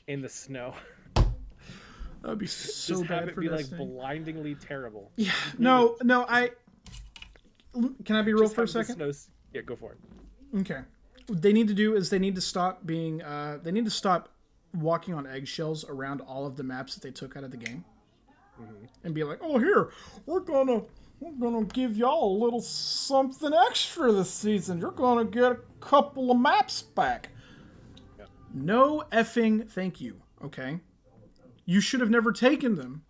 in the snow. That would be so Just have bad it for be this like thing. blindingly terrible. Yeah. Just name No, it. no. Can I be real Just for a have the second? snows. Yeah, go for it. Okay. What they need to do is they need to stop being. They need to stop walking on eggshells around all of the maps that they took out of the game, and be like, "Oh, here we're gonna give y'all a little something extra this season. You're gonna get a couple of maps back." Yeah. No effing thank you. Okay. You should have never taken them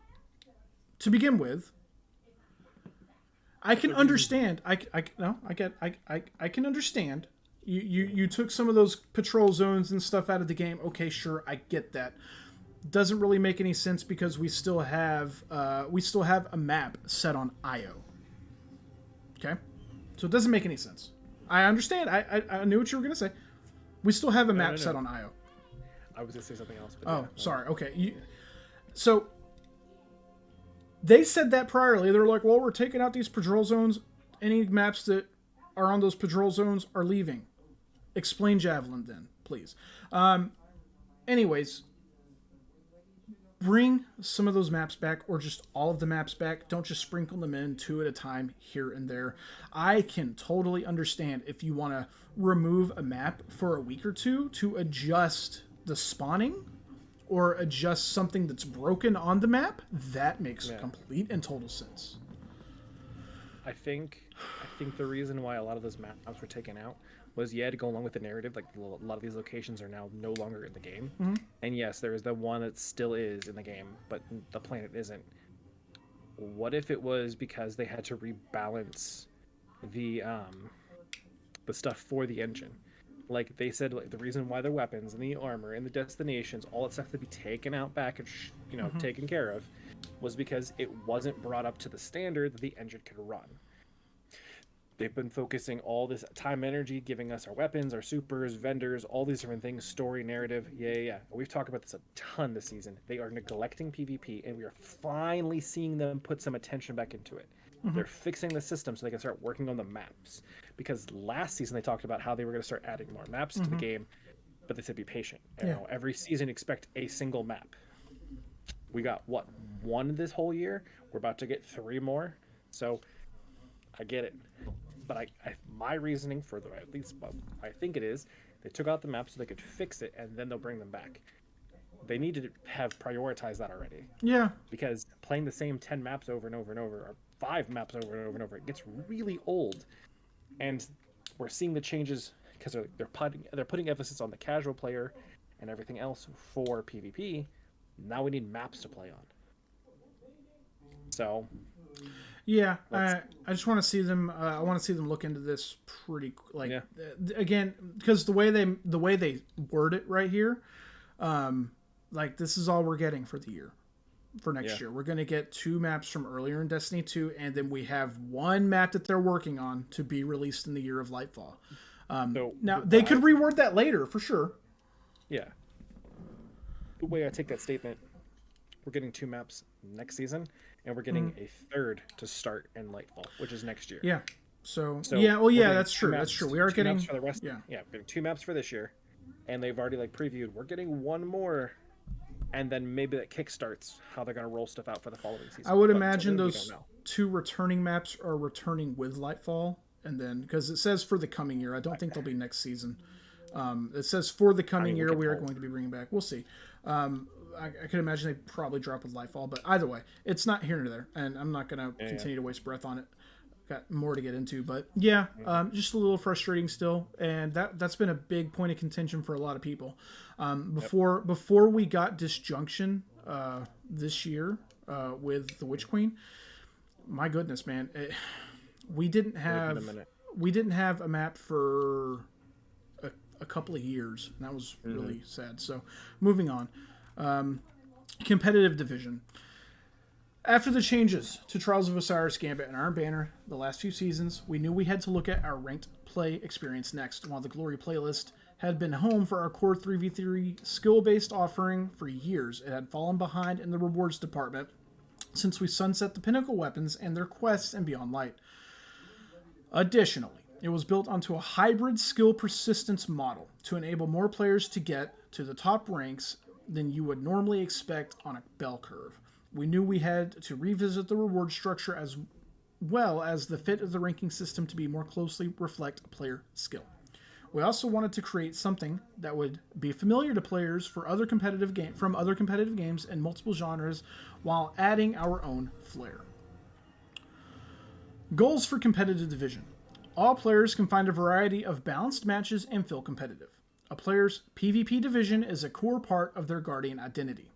to begin with. I can understand. I can understand. You took some of those patrol zones and stuff out of the game. Okay, sure, I get that. Doesn't really make any sense because we still have a map set on IO. Okay, so it doesn't make any sense. I understand. I knew what you were gonna say. We still have a map set on IO. I was gonna say something else. But Oh, yeah, sorry. Okay, so they said that priorly. They're like, well, we're taking out these patrol zones. Any maps that are on those patrol zones are leaving. Explain Javelin then, please. Anyways, bring some of those maps back or just all of the maps back. Don't just sprinkle them in two at a time here and there. I can totally understand if you want to remove a map for a week or two to adjust the spawning or adjust something that's broken on the map. That makes complete and total sense. I think the reason why a lot of those maps were taken out was to go along with the narrative. Like a lot of these locations are now no longer in the game, and yes, there is the one that still is in the game, but the planet isn't. What if it was because they had to rebalance the stuff for the engine? Like they said, like the reason why the weapons and the armor and the destinations, all that stuff to be taken out back and taken care of, was because it wasn't brought up to the standard that the engine could run. They've been focusing all this time, energy, giving us our weapons, our supers, vendors, all these different things, story, narrative. Yeah. We've talked about this a ton this season. They are neglecting PvP, and we are finally seeing them put some attention back into it. They're fixing the system so they can start working on the maps. Because last season they talked about how they were going to start adding more maps to the game, but they said be patient. Every season expect a single map. We got one this whole year. We're about to get 3 more. So I get it. But my reasoning for at least I think it is, they took out the map so they could fix it and then they'll bring them back. They need to have prioritized that already. Yeah. Because playing the same 10 maps over and over and over, or 5 maps over and over and over, it gets really old. And we're seeing the changes because they're putting emphasis on the casual player and everything else for PvP. Now we need maps to play on. So yeah, I just want to see them. I want to see them look into this again, because the way they word it right here, like this is all we're getting for the year, for next year. We're gonna get 2 maps from earlier in Destiny 2, and then we have 1 map that they're working on to be released in the year of Lightfall. Now they could reword that later for sure. Yeah. The way I take that statement, we're getting 2 maps next season, and we're getting a 3rd to start in Lightfall, which is next year. Yeah. So yeah. Well, yeah, that's true. That's true. We are getting for the rest. Yeah, we're getting 2 maps for this year, and they've already previewed. We're getting 1 more, and then maybe that kickstarts how they're going to roll stuff out for the following season. I would imagine those 2 returning maps are returning with Lightfall, and then because it says for the coming year, I don't think they'll be next season. It says for the coming year we are going to be bringing back. We'll see. I could imagine they probably drop with Lightfall, but either way, it's not here nor there, and I'm not going to continue to waste breath on it. Got more to get into, but just a little frustrating still, and that's been a big point of contention for a lot of people. Before we got Disjunction this year with the Witch Queen, my goodness, man, we didn't have a map for a couple of years, and that was really sad. So moving on. Competitive division. After the changes to Trials of Osiris Gambit and Iron Banner the last few seasons, we knew we had to look at our ranked play experience next. While the Glory playlist had been home for our core 3v3 skill-based offering for years, it had fallen behind in the rewards department since we sunset the pinnacle weapons and their quests in Beyond Light. Additionally, it was built onto a hybrid skill persistence model to enable more players to get to the top ranks than you would normally expect on a bell curve. We knew we had to revisit the reward structure as well as the fit of the ranking system to be more closely reflect player skill. We also wanted to create something that would be familiar to players from other competitive games in multiple genres while adding our own flair. Goals for competitive division. All players can find a variety of balanced matches and feel competitive. A player's PvP division is a core part of their Guardian identity.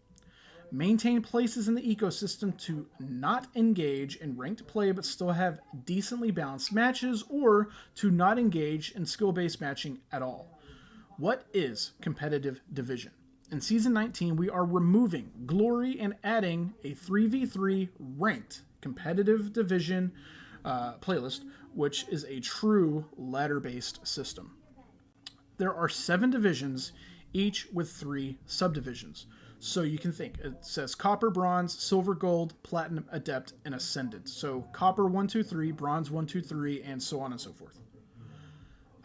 Maintain places in the ecosystem to not engage in ranked play but still have decently balanced matches, or to not engage in skill-based matching at all. What is competitive division? In Season 19, we are removing Glory and adding a 3v3 ranked competitive division playlist, which is a true ladder-based system. There are 7 divisions, each with 3 subdivisions. So you can think, it says Copper, Bronze, Silver, Gold, Platinum, Adept, and Ascendant. So Copper 1, 2, 3, Bronze 1, 2, 3, and so on and so forth.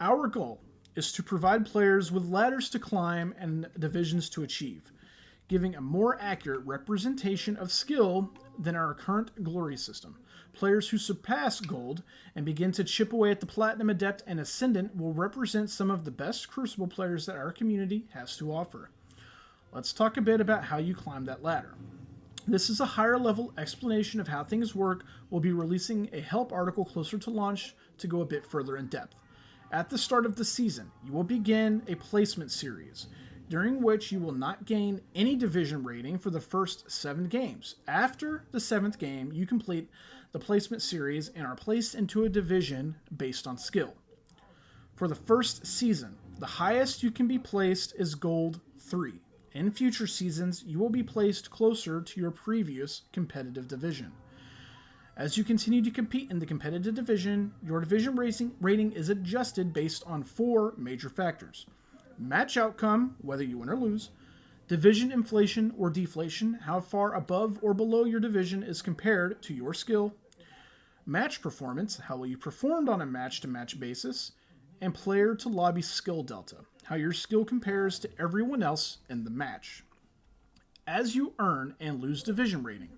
Our goal is to provide players with ladders to climb and divisions to achieve, giving a more accurate representation of skill than our current Glory system. Players who surpass Gold and begin to chip away at the Platinum, Adept, and Ascendant will represent some of the best Crucible players that our community has to offer. Let's talk a bit about how you climb that ladder. This is a higher level explanation of how things work. We'll be releasing a help article closer to launch to go a bit further in depth. At the start of the season, you will begin a placement series, during which you will not gain any division rating for the first 7 games. After the 7th game, you complete the placement series and are placed into a division based on skill. For the first season, the highest you can be placed is Gold 3. In future seasons, you will be placed closer to your previous competitive division. As you continue to compete in the competitive division, your division rating is adjusted based on 4 major factors: match outcome, whether you win or lose; division inflation or deflation, how far above or below your division is compared to your skill; match performance, how well you performed on a match-to-match basis; and player-to-lobby skill delta, how your skill compares to everyone else in the match. As you earn and lose division rating,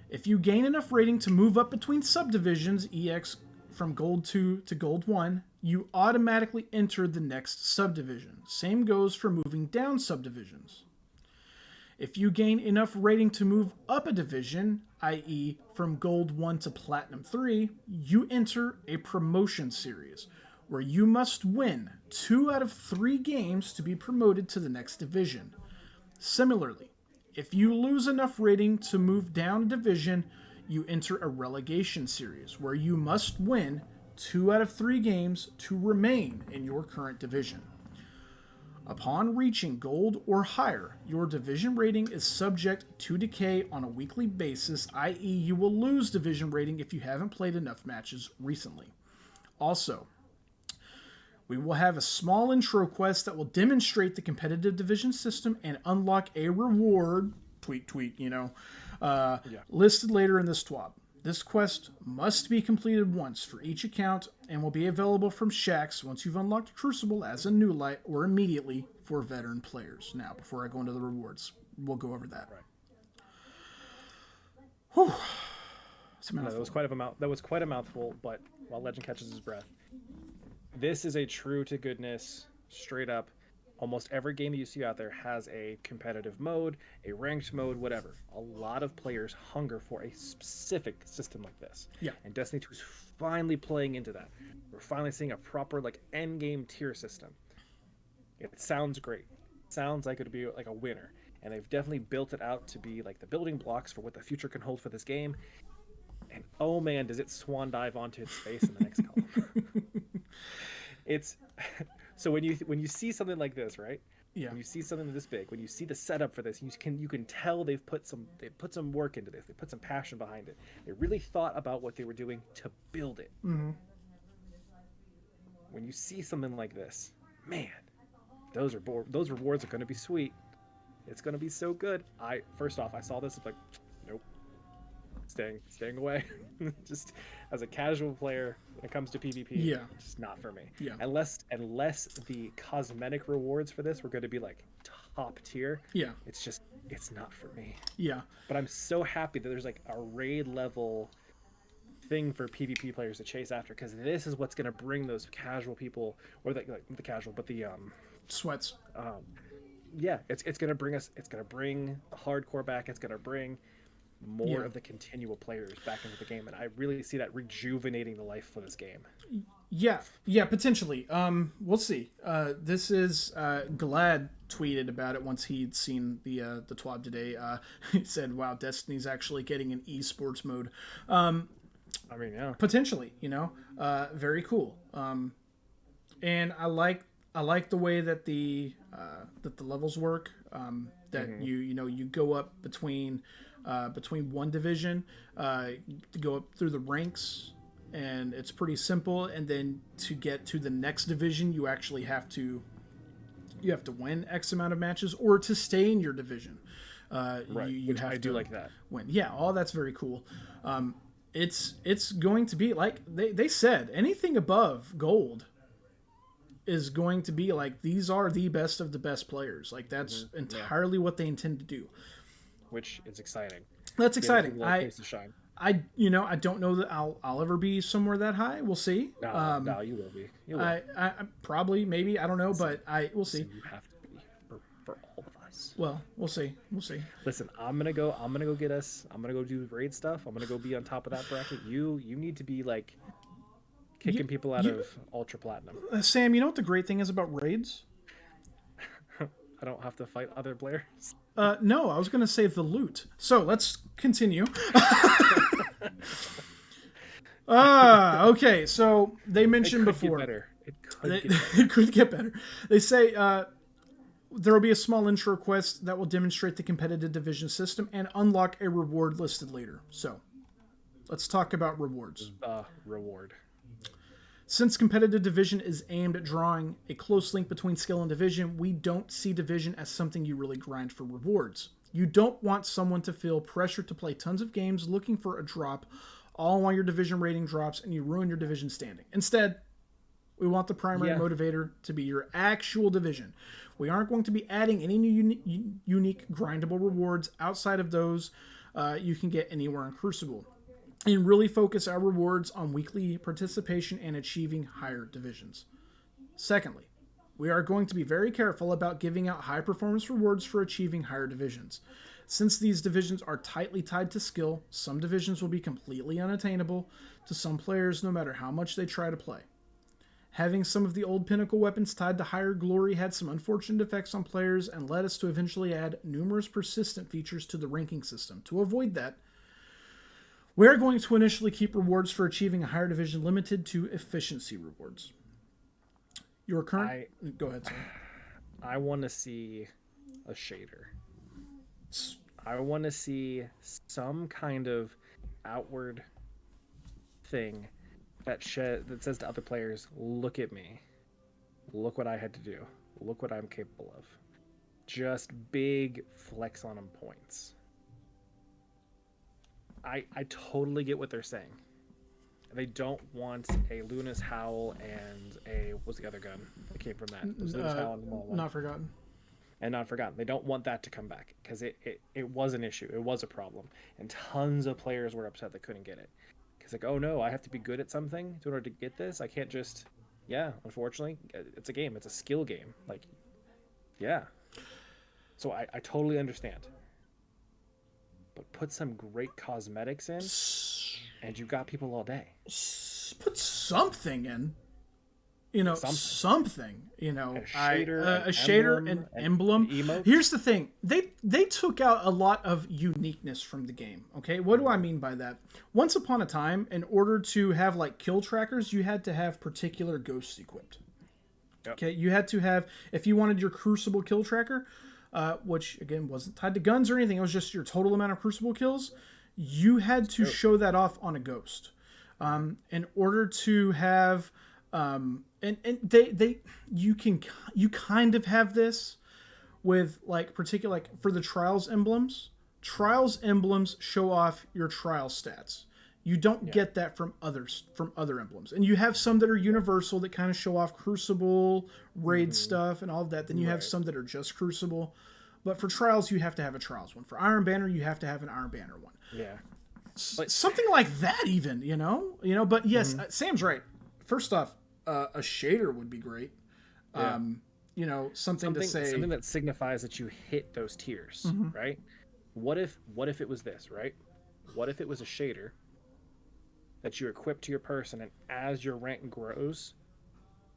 if you gain enough rating to move up between subdivisions, EX from Gold 2 to Gold 1, you automatically enter the next subdivision. Same goes for moving down subdivisions. If you gain enough rating to move up a division, i.e. from Gold 1 to Platinum 3, you enter a promotion series, where you must win 2 out of 3 games to be promoted to the next division. Similarly, if you lose enough rating to move down a division, you enter a relegation series, where you must win 2 out of 3 games to remain in your current division. Upon reaching Gold or higher, your division rating is subject to decay on a weekly basis, i.e. you will lose division rating if you haven't played enough matches recently. Also, we will have a small intro quest that will demonstrate the competitive division system and unlock a reward, listed later in this TWAB. This quest must be completed once for each account and will be available from Shaxx once you've unlocked Crucible as a new light or immediately for veteran players. Now, before I go into the rewards, we'll go over that. Right. Whew. That was quite a mouthful, but while Legend catches his breath, this is a true to goodness, straight up. Almost every game that you see out there has a competitive mode, a ranked mode, whatever. A lot of players hunger for a specific system like this. Yeah. And Destiny 2 is finally playing into that. We're finally seeing a proper end game tier system. It sounds great. It sounds like it'd be like a winner. And they've definitely built it out to be like the building blocks for what the future can hold for this game. And oh man, does it swan dive onto its face in the next column. It's so when you see something like this, right? Yeah. When you see something this big, when you see the setup for this, you can tell they've put some work into this. They put some passion behind it. They really thought about what they were doing to build it. Mm-hmm. When you see something like this, man, those rewards are going to be sweet. It's going to be so good. First off, I saw this, I'm like, nope, staying away. Just as a casual player, when it comes to PvP, yeah, just not for me. Yeah. Unless the cosmetic rewards for this were going to be like top tier. Yeah. It's not for me. Yeah. But I'm so happy that there's like a raid level thing for PvP players to chase after, because this is what's going to bring those casual people, or the casual, but the sweats. Yeah, it's going to bring the hardcore back. It's going to bring more of the continual players back into the game, and I really see that rejuvenating the life for this game. Yeah, potentially. We'll see. This is Glad tweeted about it once he'd seen the TWAB today. He said, "Wow, Destiny's actually getting an esports mode." I mean, yeah, potentially. Very cool. And I like the way that the levels work. That you go up between one division, to go up through the ranks, and it's pretty simple. And then to get to the next division, you actually have to win X amount of matches, or to stay in your division. Right. You have I do to like that. win. Yeah, all that's very cool. It's going to be like they said, anything above gold is going to be like, these are the best of the best players. Like, that's entirely what they intend to do. Which is exciting. That's exciting. I don't know that I'll ever be somewhere that high. We'll see. No, you will be. You will. I probably, maybe, I don't know, but we'll see. You have to be for all of us. Well, we'll see. Listen, I'm gonna go get us. I'm gonna go do raid stuff. I'm gonna go be on top of that bracket. You need to be like kicking people out of Ultra Platinum. Sam, you know what the great thing is about raids? I don't have to fight other players. No, I was going to say the loot. So let's continue. Okay, so they mentioned before. It could get better. They say there will be a small intro quest that will demonstrate the competitive division system and unlock a reward listed later. So let's talk about rewards. Reward. Since competitive division is aimed at drawing a close link between skill and division, we don't see division as something you really grind for rewards. You don't want someone to feel pressure to play tons of games looking for a drop, all while your division rating drops and you ruin your division standing. Instead, we want the primary motivator to be your actual division. We aren't going to be adding any new unique grindable rewards outside of those you can get anywhere in Crucible, and really focus our rewards on weekly participation and achieving higher divisions. Secondly, we are going to be very careful about giving out high performance rewards for achieving higher divisions. Since these divisions are tightly tied to skill, some divisions will be completely unattainable to some players no matter how much they try to play. Having some of the old pinnacle weapons tied to higher glory had some unfortunate effects on players and led us to eventually add numerous persistent features to the ranking system. To avoid that, we are going to initially keep rewards for achieving a higher division limited to efficiency rewards. Your current... Go ahead, sorry. I want to see a shader. I want to see some kind of outward thing that says to other players, look at me. Look what I had to do. Look what I'm capable of. Just big flex on them points. I totally get what they're saying. They don't want a Luna's Howl and what's the other gun that came from that? It was Luna's Howl and the Mall one. Not Forgotten. And Not Forgotten. They don't want that to come back because it was an issue. It was a problem. And tons of players were upset they couldn't get it. Because like, oh no, I have to be good at something in order to get this? I can't just... Yeah, unfortunately, it's a game. It's a skill game. Like, yeah. So I totally understand. But put some great cosmetics in, and you've got people all day. Put something in. You know, something. You know, a shader, an emblem. Emote. Here's the thing. They took out a lot of uniqueness from the game. Okay, what do I mean by that? Once upon a time, in order to have like kill trackers, you had to have particular ghosts equipped. Yep. Okay, you had to have, if you wanted your Crucible kill tracker, which again wasn't tied to guns or anything, it was just your total amount of Crucible kills, you had to show that off on a ghost. In order to have, and you kind of have this with like particular, like for the Trials emblems. Trials emblems show off your trial stats. You don't get that from other emblems. And you have some that are universal that kind of show off Crucible, raid stuff, and all of that. Then you have some that are just Crucible. But for Trials, you have to have a Trials one. For Iron Banner, you have to have an Iron Banner one. Yeah. Something like that even, you know? But yes, Sam's right. First off, a shader would be great. Yeah. Something to say... Something that signifies that you hit those tiers, right? What if it was this, right? What if it was a shader that you equip to your person, and as your rank grows,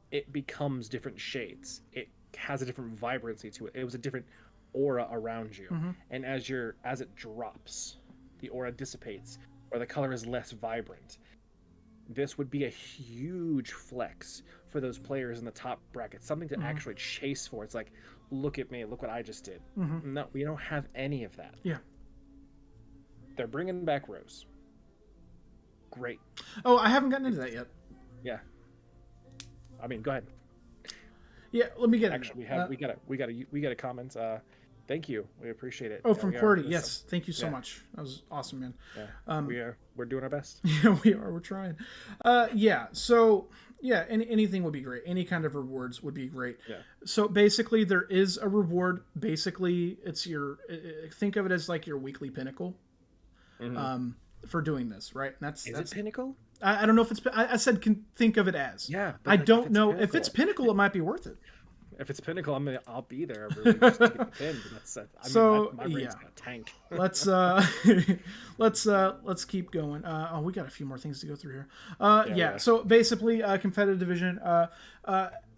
it becomes different shades. It has a different vibrancy to it. It was a different aura around you. And as it drops, the aura dissipates, or the color is less vibrant. This would be a huge flex for those players in the top bracket, something to actually chase for. It's like, look at me, look what I just did. No, we don't have any of that. Yeah. They're bringing back Rose. Great. Oh, I haven't gotten into that yet. Yeah. I mean, go ahead. Yeah, let me get it. Actually, we got a comment. Thank you. We appreciate it. Oh, from Cordy. Yes, thank you so much. That was awesome, man. Yeah. We're doing our best. Yeah, we are. We're trying. So anything would be great. Any kind of rewards would be great. Yeah. So basically, there is a reward. Basically, it's think of it as like your weekly pinnacle. For doing this, right? And that's it pinnacle? I don't know if it's. I said think of it as. Yeah. I don't know if it's pinnacle. It might be worth it. If it's pinnacle, I'll be there. Really, just to get the pin. My brain's gonna tank. let's keep going. We got a few more things to go through here. So basically, competitive division.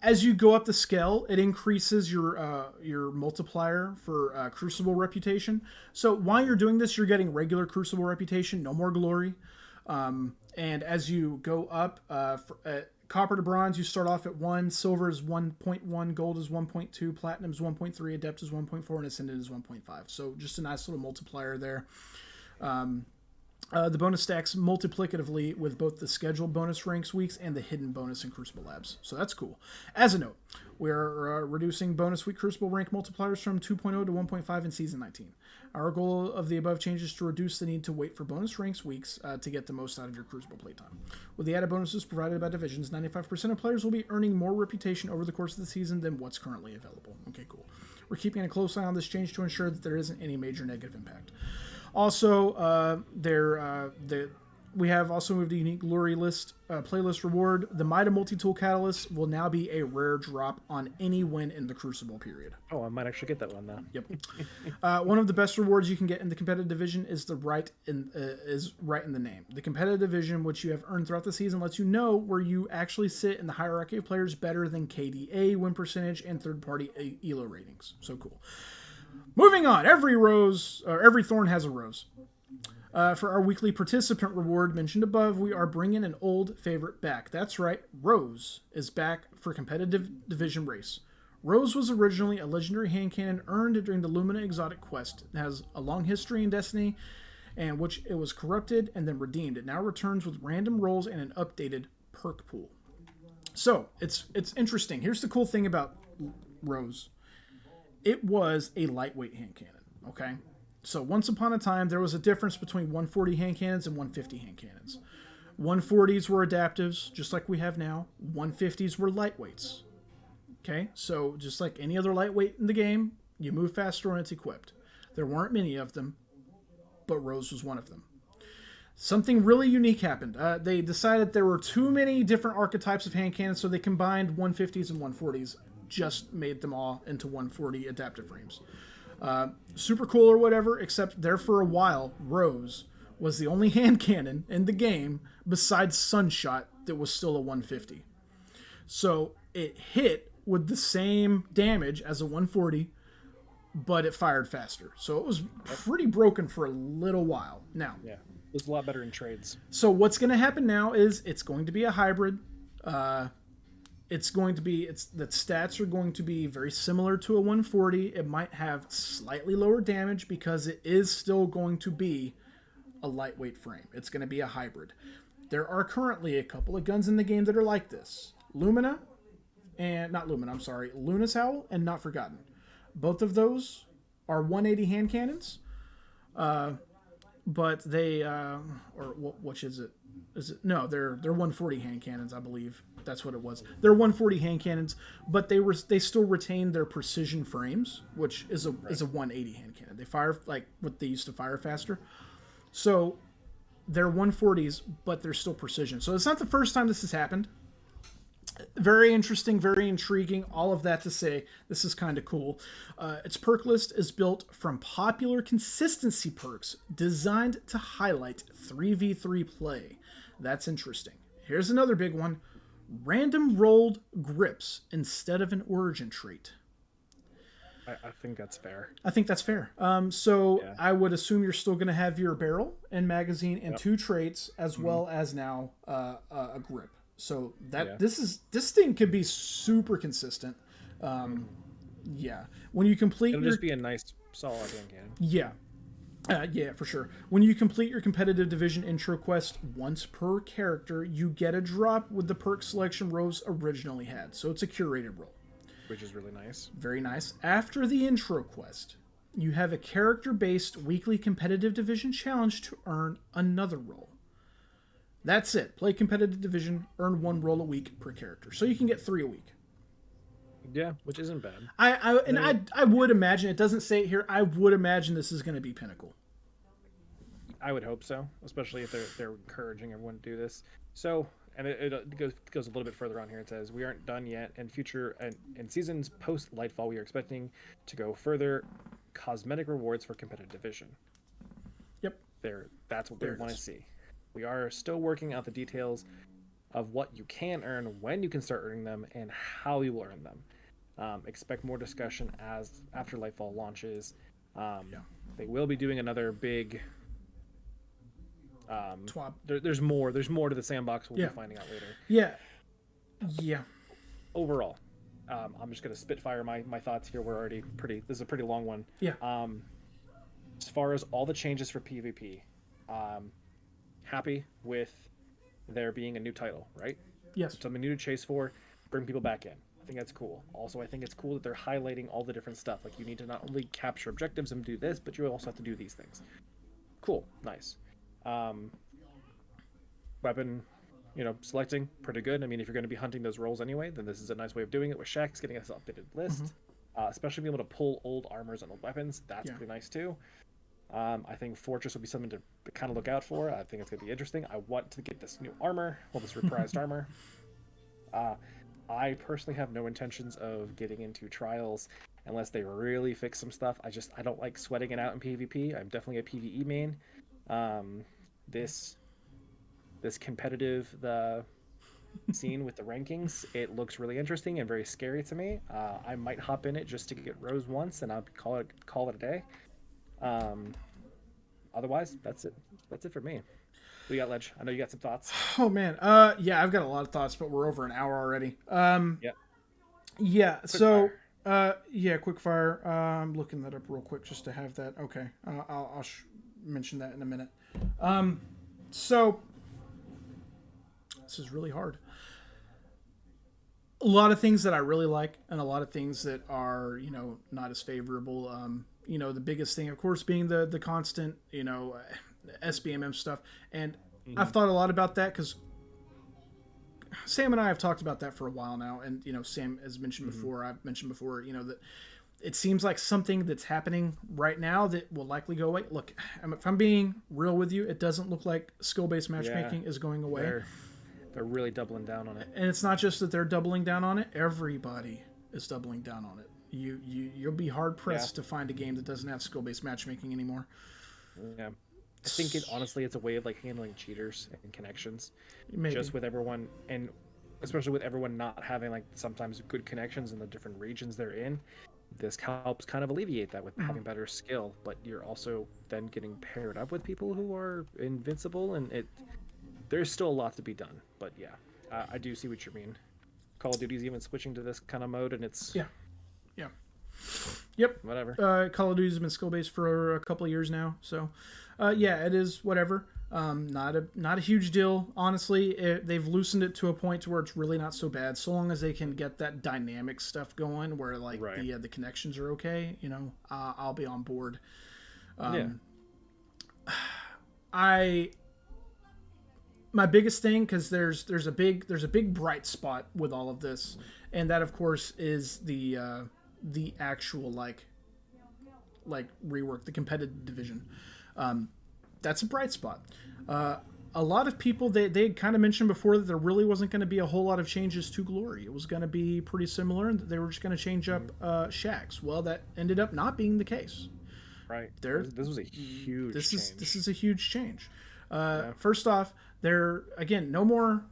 As you go up the scale, it increases your multiplier for Crucible reputation. So while you're doing this, you're getting regular Crucible reputation, no more glory. And as you go up, copper to bronze, you start off at 1. Silver is 1.1. Gold is 1.2. Platinum is 1.3. Adept is 1.4. And Ascendant is 1.5. So just a nice little multiplier there. The bonus stacks multiplicatively with both the scheduled bonus ranks weeks and the hidden bonus in Crucible Labs. So that's cool. As a note, we're reducing bonus week Crucible rank multipliers from 2.0 to 1.5 in Season 19. Our goal of the above changes is to reduce the need to wait for bonus ranks weeks to get the most out of your Crucible playtime. With the added bonuses provided by divisions, 95% of players will be earning more reputation over the course of the season than what's currently available. Okay, cool. We're keeping a close eye on this change to ensure that there isn't any major negative impact. Also, we have also moved a unique glory list playlist reward. The Mida Multi-Tool Catalyst will now be a rare drop on any win in the Crucible period. Oh, I might actually get that one now. Yep. One of the best rewards you can get in the competitive division is right in the name. The competitive division, which you have earned throughout the season, lets you know where you actually sit in the hierarchy of players better than KDA, win percentage, and third-party ELO ratings. So cool. Moving on, every thorn has a rose. For our weekly participant reward mentioned above, we are bringing an old favorite back. That's right, Rose is back for competitive division race. Rose was originally a legendary hand cannon earned during the Lumina Exotic Quest. It has a long history in Destiny, and which it was corrupted and then redeemed. It now returns with random rolls and an updated perk pool. So, it's interesting. Here's the cool thing about Rose. It was a lightweight hand cannon, okay? So once upon a time, there was a difference between 140 hand cannons and 150 hand cannons. 140s were adaptives, just like we have now. 150s were lightweights. Okay, so just like any other lightweight in the game, you move faster when it's equipped. There weren't many of them, but Rose was one of them. Something really unique happened. They decided there were too many different archetypes of hand cannons, so they combined 150s and 140s, just made them all into 140 adaptive frames. Super cool or whatever, except there for a while, Rose was the only hand cannon in the game besides Sunshot that was still a 150. So it hit with the same damage as a 140, but it fired faster. So it was pretty broken for a little while. Now, yeah, it was a lot better in trades. So what's going to happen now is it's going to be a hybrid. it's going to be the stats are going to be very similar to a 140. It might have slightly lower damage because it is still going to be a lightweight frame. It's going to be a hybrid. There are currently a couple of guns in the game that are like this. Luna's Howl and Not Forgotten. Both of those are 180 hand cannons, but they which is it? No, they're 140 hand cannons, I believe. That's what it was. They're 140 hand cannons, but they still retain their precision frames, which is a 180 hand cannon. They fire like what they used to fire faster. So they're 140s, but they're still precision. So it's not the first time this has happened. Very interesting, very intriguing. All of that to say, this is kind of cool. Its perk list is built from popular consistency perks designed to highlight 3v3 play. That's interesting. Here's another big one. Random rolled grips instead of an origin trait. I think that's fair. I think that's fair. I would assume you're still going to have your barrel and magazine and 2 traits, as well as now a grip. So this thing could be super consistent. Yeah. When you complete it'll just be a nice solid hand cannon. Yeah. Yeah, for sure. When you complete your competitive division intro quest once per character, you get a drop with the perk selection rows originally had. So it's a curated roll. Which is really nice. Very nice. After the intro quest, you have a character-based weekly competitive division challenge to earn another roll. That's it. Play competitive division, earn 1 roll a week per character. So you can get 3 a week. Yeah, which isn't bad. I would imagine, it doesn't say it here, I would imagine this is going to be Pinnacle. I would hope so, especially if they're encouraging everyone to do this. So, and it goes a little bit further on here. It says, we aren't done yet. In future and seasons post Lightfall, we are expecting to go further cosmetic rewards for competitive division. Yep. That's what we want to see. We are still working out the details of what you can earn, when you can start earning them, and how you will earn them. Expect more discussion after Lightfall launches. They will be doing another big. There's more to the sandbox. We'll be finding out later. Yeah. Overall, I'm just gonna spitfire my thoughts here. We're already this is a pretty long one. Yeah. As far as all the changes for PvP, happy with there being a new title, right? Yes. Something new to chase for, bring people back in. I think that's cool. Also, I think it's cool that they're highlighting all the different stuff. Like, you need to not only capture objectives and do this, but you also have to do these things. Cool. Nice. Weapon, selecting, pretty good. I mean, if you're going to be hunting those roles anyway, then this is a nice way of doing it with Shax getting us an updated list. Especially being able to pull old armors and old weapons. That's pretty nice, too. I think Fortress would be something to kind of look out for. I think it's going to be interesting. I want to get this new armor, this reprised armor. I personally have no intentions of getting into trials unless they really fix some stuff. I don't like sweating it out in PvP. I'm definitely a PvE main. This competitive scene with the rankings, it looks really interesting and very scary to me. I might hop in it just to get Rose once, and I'll call it a day. Otherwise, that's it for me. What do you got, Ledge? I know you got some thoughts. Oh man, yeah, I've got a lot of thoughts, but we're over an hour already. Quick fire. I'm looking that up real quick just to have that. Okay, I'll mention that in a minute. So this is really hard. A lot of things that I really like, and a lot of things that are, not as favorable. The biggest thing, of course, being the constant, SBMM stuff. And I've thought a lot about that because Sam and I have talked about that for a while now. And, Sam has mentioned before, I've mentioned before, that it seems like something that's happening right now that will likely go away. Look, if I'm being real with you, it doesn't look like skill-based matchmaking is going away. They're really doubling down on it. And it's not just that they're doubling down on it. Everybody is doubling down on it. You'll be hard-pressed to find a game that doesn't have skill-based matchmaking anymore. Yeah. I think honestly it's a way of handling cheaters and connections. Maybe. Just with everyone, and especially with everyone not having sometimes good connections in the different regions they're in. This helps kind of alleviate that with having better skill, but you're also then getting paired up with people who are invincible, and there's still a lot to be done. But yeah, I do see what you mean. Call of Duty's even switching to this kind of mode, and it's Yeah. Yep. whatever. Call of Duty's been skill based for a couple of years now, so yeah, it is whatever. Not a huge deal, honestly. They've loosened it to a point to where it's really not so bad, so long as they can get that dynamic stuff going, where like the connections are okay. I'll be on board. My biggest thing, because there's a big bright spot with all of this, and that of course is the actual like rework, the competitive division. That's a bright spot. A lot of people, they had kind of mentioned before that there really wasn't going to be a whole lot of changes to Glory. It was going to be pretty similar, and they were just going to change up shacks. Well, that ended up not being the case. Right. This was a huge change. This is a huge change. First off, again, no more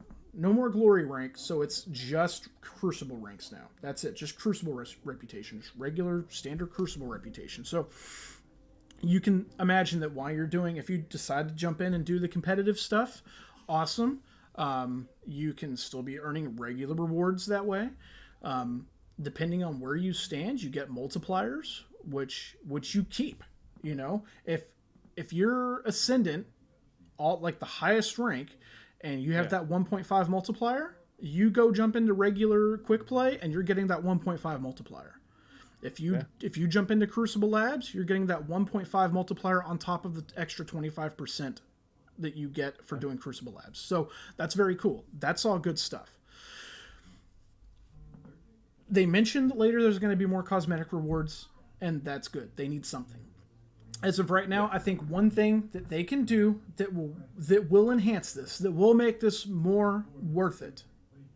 Glory rank, so it's just Crucible ranks now. That's it, just Crucible reputation, just regular standard Crucible reputation. So you can imagine that while you're doing, if you decide to jump in and do the competitive stuff, awesome. You can still be earning regular rewards that way. Depending on where you stand, you get multipliers, which you keep. If you're Ascendant, all like the highest rank, and you have that 1.5 multiplier, you go jump into regular quick play, and you're getting that 1.5 multiplier. If you jump into Crucible Labs, you're getting that 1.5 multiplier on top of the extra 25% that you get for doing Crucible Labs. So that's very cool. That's all good stuff. They mentioned later there's going to be more cosmetic rewards, and that's good. They need something. As of right now, I think one thing that they can do that will enhance this, that will make this more worth it.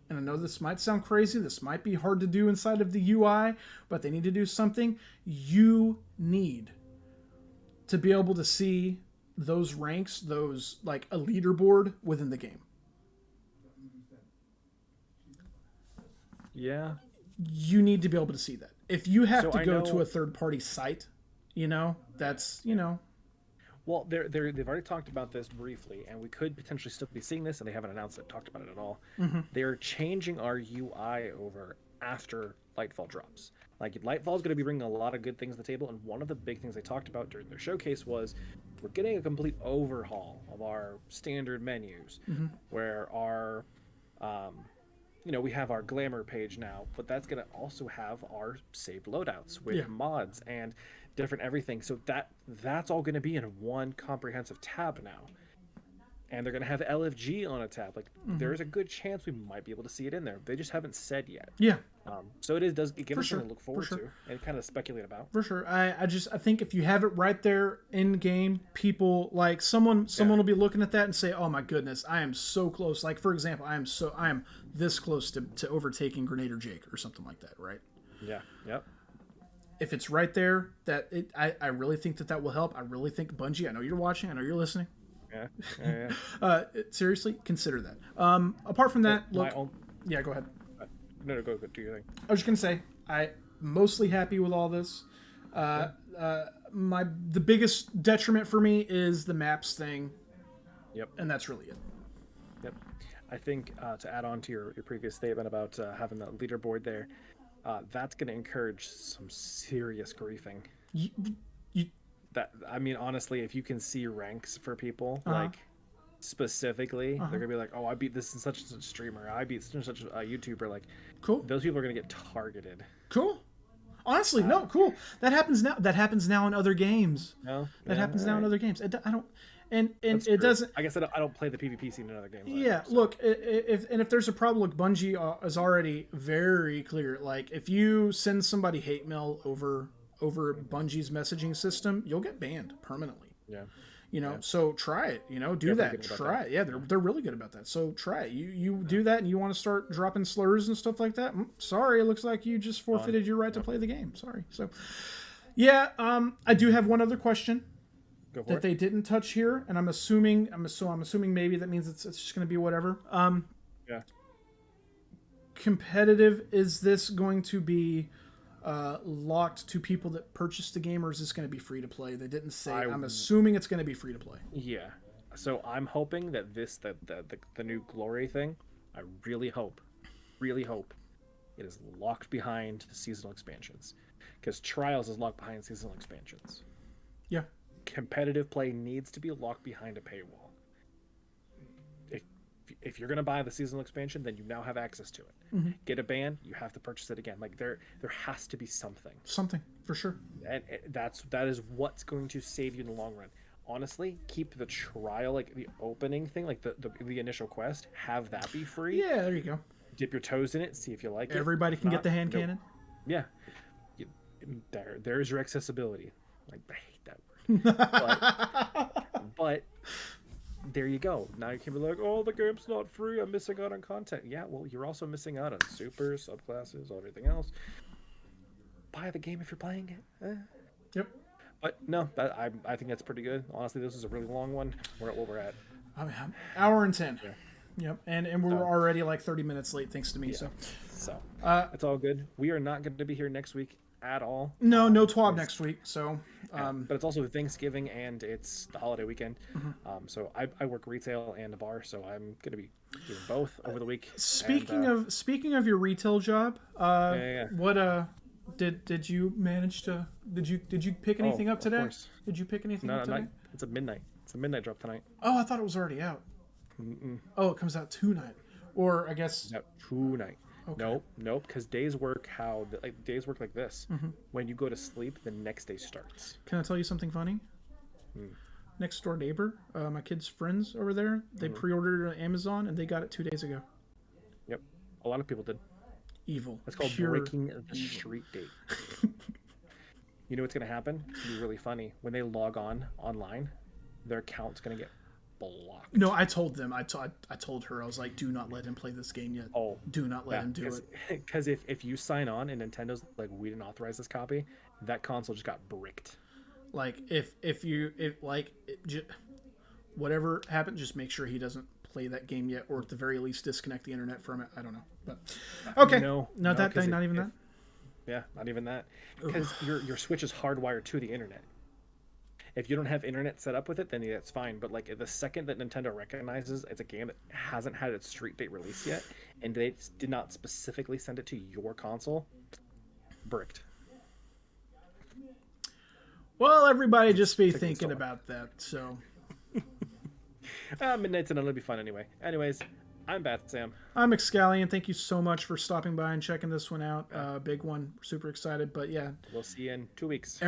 And I know this might sound crazy, this might be hard to do inside of the UI, but they need to do something. You need to be able to see those ranks, those like a leaderboard within the game. Yeah. You need to be able to see that. If you have to go to a third-party site, that's. Well, they've already talked about this briefly, and we could potentially still be seeing this, and they haven't announced it, talked about it at all. Mm-hmm. They're changing our UI over after Lightfall drops. Like, Lightfall is going to be bringing a lot of good things to the table, and one of the big things they talked about during their showcase was we're getting a complete overhaul of our standard menus, where our, we have our glamour page now, but that's going to also have our saved loadouts with mods and different everything. So that's all going to be in one comprehensive tab now, and they're going to have LFG on a tab. Like, there's a good chance we might be able to see it in there. They just haven't said yet. So it gives us something to look forward to and kind of speculate about. For sure. I think if you have it right there in game, people like someone will be looking at that and say, oh my goodness, I am so close. Like, for example, I am this close to overtaking Grenader Jake or something like that, right? Yep. If it's right there, I really think that will help. I really think Bungie, I know you're watching, I know you're listening. Yeah. Seriously, consider that. Apart from that, look. Yeah, go ahead. No, go do your thing. I was just gonna say, I'm mostly happy with all this. The biggest detriment for me is the maps thing. Yep. And that's really it. Yep. I think to add on to your previous statement about having the leaderboard there, that's going to encourage some serious griefing. Honestly, if you can see ranks for people, like specifically, they're gonna be like, "Oh, I beat this and such and such streamer. I beat such and such a YouTuber." Like, cool. Those people are gonna get targeted. Cool. Honestly, no, cool. That happens now. That happens now in other games. No, that happens now in other games. I don't. And That's it true. doesn't. I guess I don't play the PvP scene in other games. Yeah, so. Look, if there's a problem, look, Bungie is already very clear. Like, if you send somebody hate mail over Bungie's messaging system, you'll get banned permanently. Yeah. So try it. Do that. Try it. Yeah, they're really good about that. So try it. You do that, and you want to start dropping slurs and stuff like that. Sorry, it looks like you just forfeited your right to play the game. Sorry. So, yeah, I do have one other question that they didn't touch here, and I'm assuming maybe that means it's just going to be whatever. Yeah. Competitive, is this going to be locked to people that purchased the game, or is this going to be free to play? They didn't say. I'm assuming it's going to be free to play. Yeah. So I'm hoping that the new Glory thing, I really hope it is locked behind seasonal expansions, because Trials is locked behind seasonal expansions. Yeah. Competitive play needs to be locked behind a paywall. If you're going to buy the seasonal expansion, then you now have access to it. Mm-hmm. Get a ban, you have to purchase it again. Like there has to be something. Something for sure. And that is what's going to save you in the long run. Honestly, keep the trial, like the opening thing, like the initial quest, have that be free. Yeah, there you go. Dip your toes in it, see if you like it. Everybody can get the hand cannon. Yeah. There's your accessibility. Like, I hate that word. but there you go. Now you can be like, oh, the game's not free. I'm missing out on content. Yeah, well, you're also missing out on super, subclasses, everything else. Buy the game if you're playing it. Yep. But no, I think that's pretty good. Honestly, this is a really long one. We're at what we're at. I mean, hour and 10. Yeah. Yep. And we're already like 30 minutes late thanks to me. Yeah. So it's all good. We are not going to be here next week at all. No TWAB next week. So, but it's also Thanksgiving and it's the holiday weekend. Mm-hmm. So I work retail and a bar, so I'm going to be doing both over the week. Speaking of your retail job, what did you manage to did you pick anything up today? Did you pick anything up today? It's a midnight drop tonight. Oh, I thought it was already out. Mm-mm. Oh, it comes out tonight, or I guess tonight. Okay. Nope. Because days work days work like this. Mm-hmm. When you go to sleep, the next day starts. Can I tell you something funny? Next door neighbor, my kids' friends over there, they pre-ordered it on Amazon and they got it 2 days ago. Yep, a lot of people did. Evil. That's called breaking the street date. You know what's gonna happen? It's gonna be really funny when they log online. Their account's gonna get blocked. No, I told them. I told her. I was like, do not let him play this game yet. Oh, do not let him do it. Because if you sign on and Nintendo's like, we didn't authorize this copy, that console just got bricked. Like whatever happened, just make sure he doesn't play that game yet, or at the very least disconnect the internet from it. I don't know, but okay, not even that. Yeah, not even that, because your Switch is hardwired to the internet. If you don't have internet set up with it, then that's fine. But like the second that Nintendo recognizes it's a game that hasn't had its street date release yet, and they did not specifically send it to your console, bricked. Well, everybody just be thinking about that. So midnight tonight will be fun anyway. Anyways, I'm Batsam. I'm Xcalion. Thank you so much for stopping by and checking this one out. Big one. Super excited. But yeah, we'll see you in 2 weeks.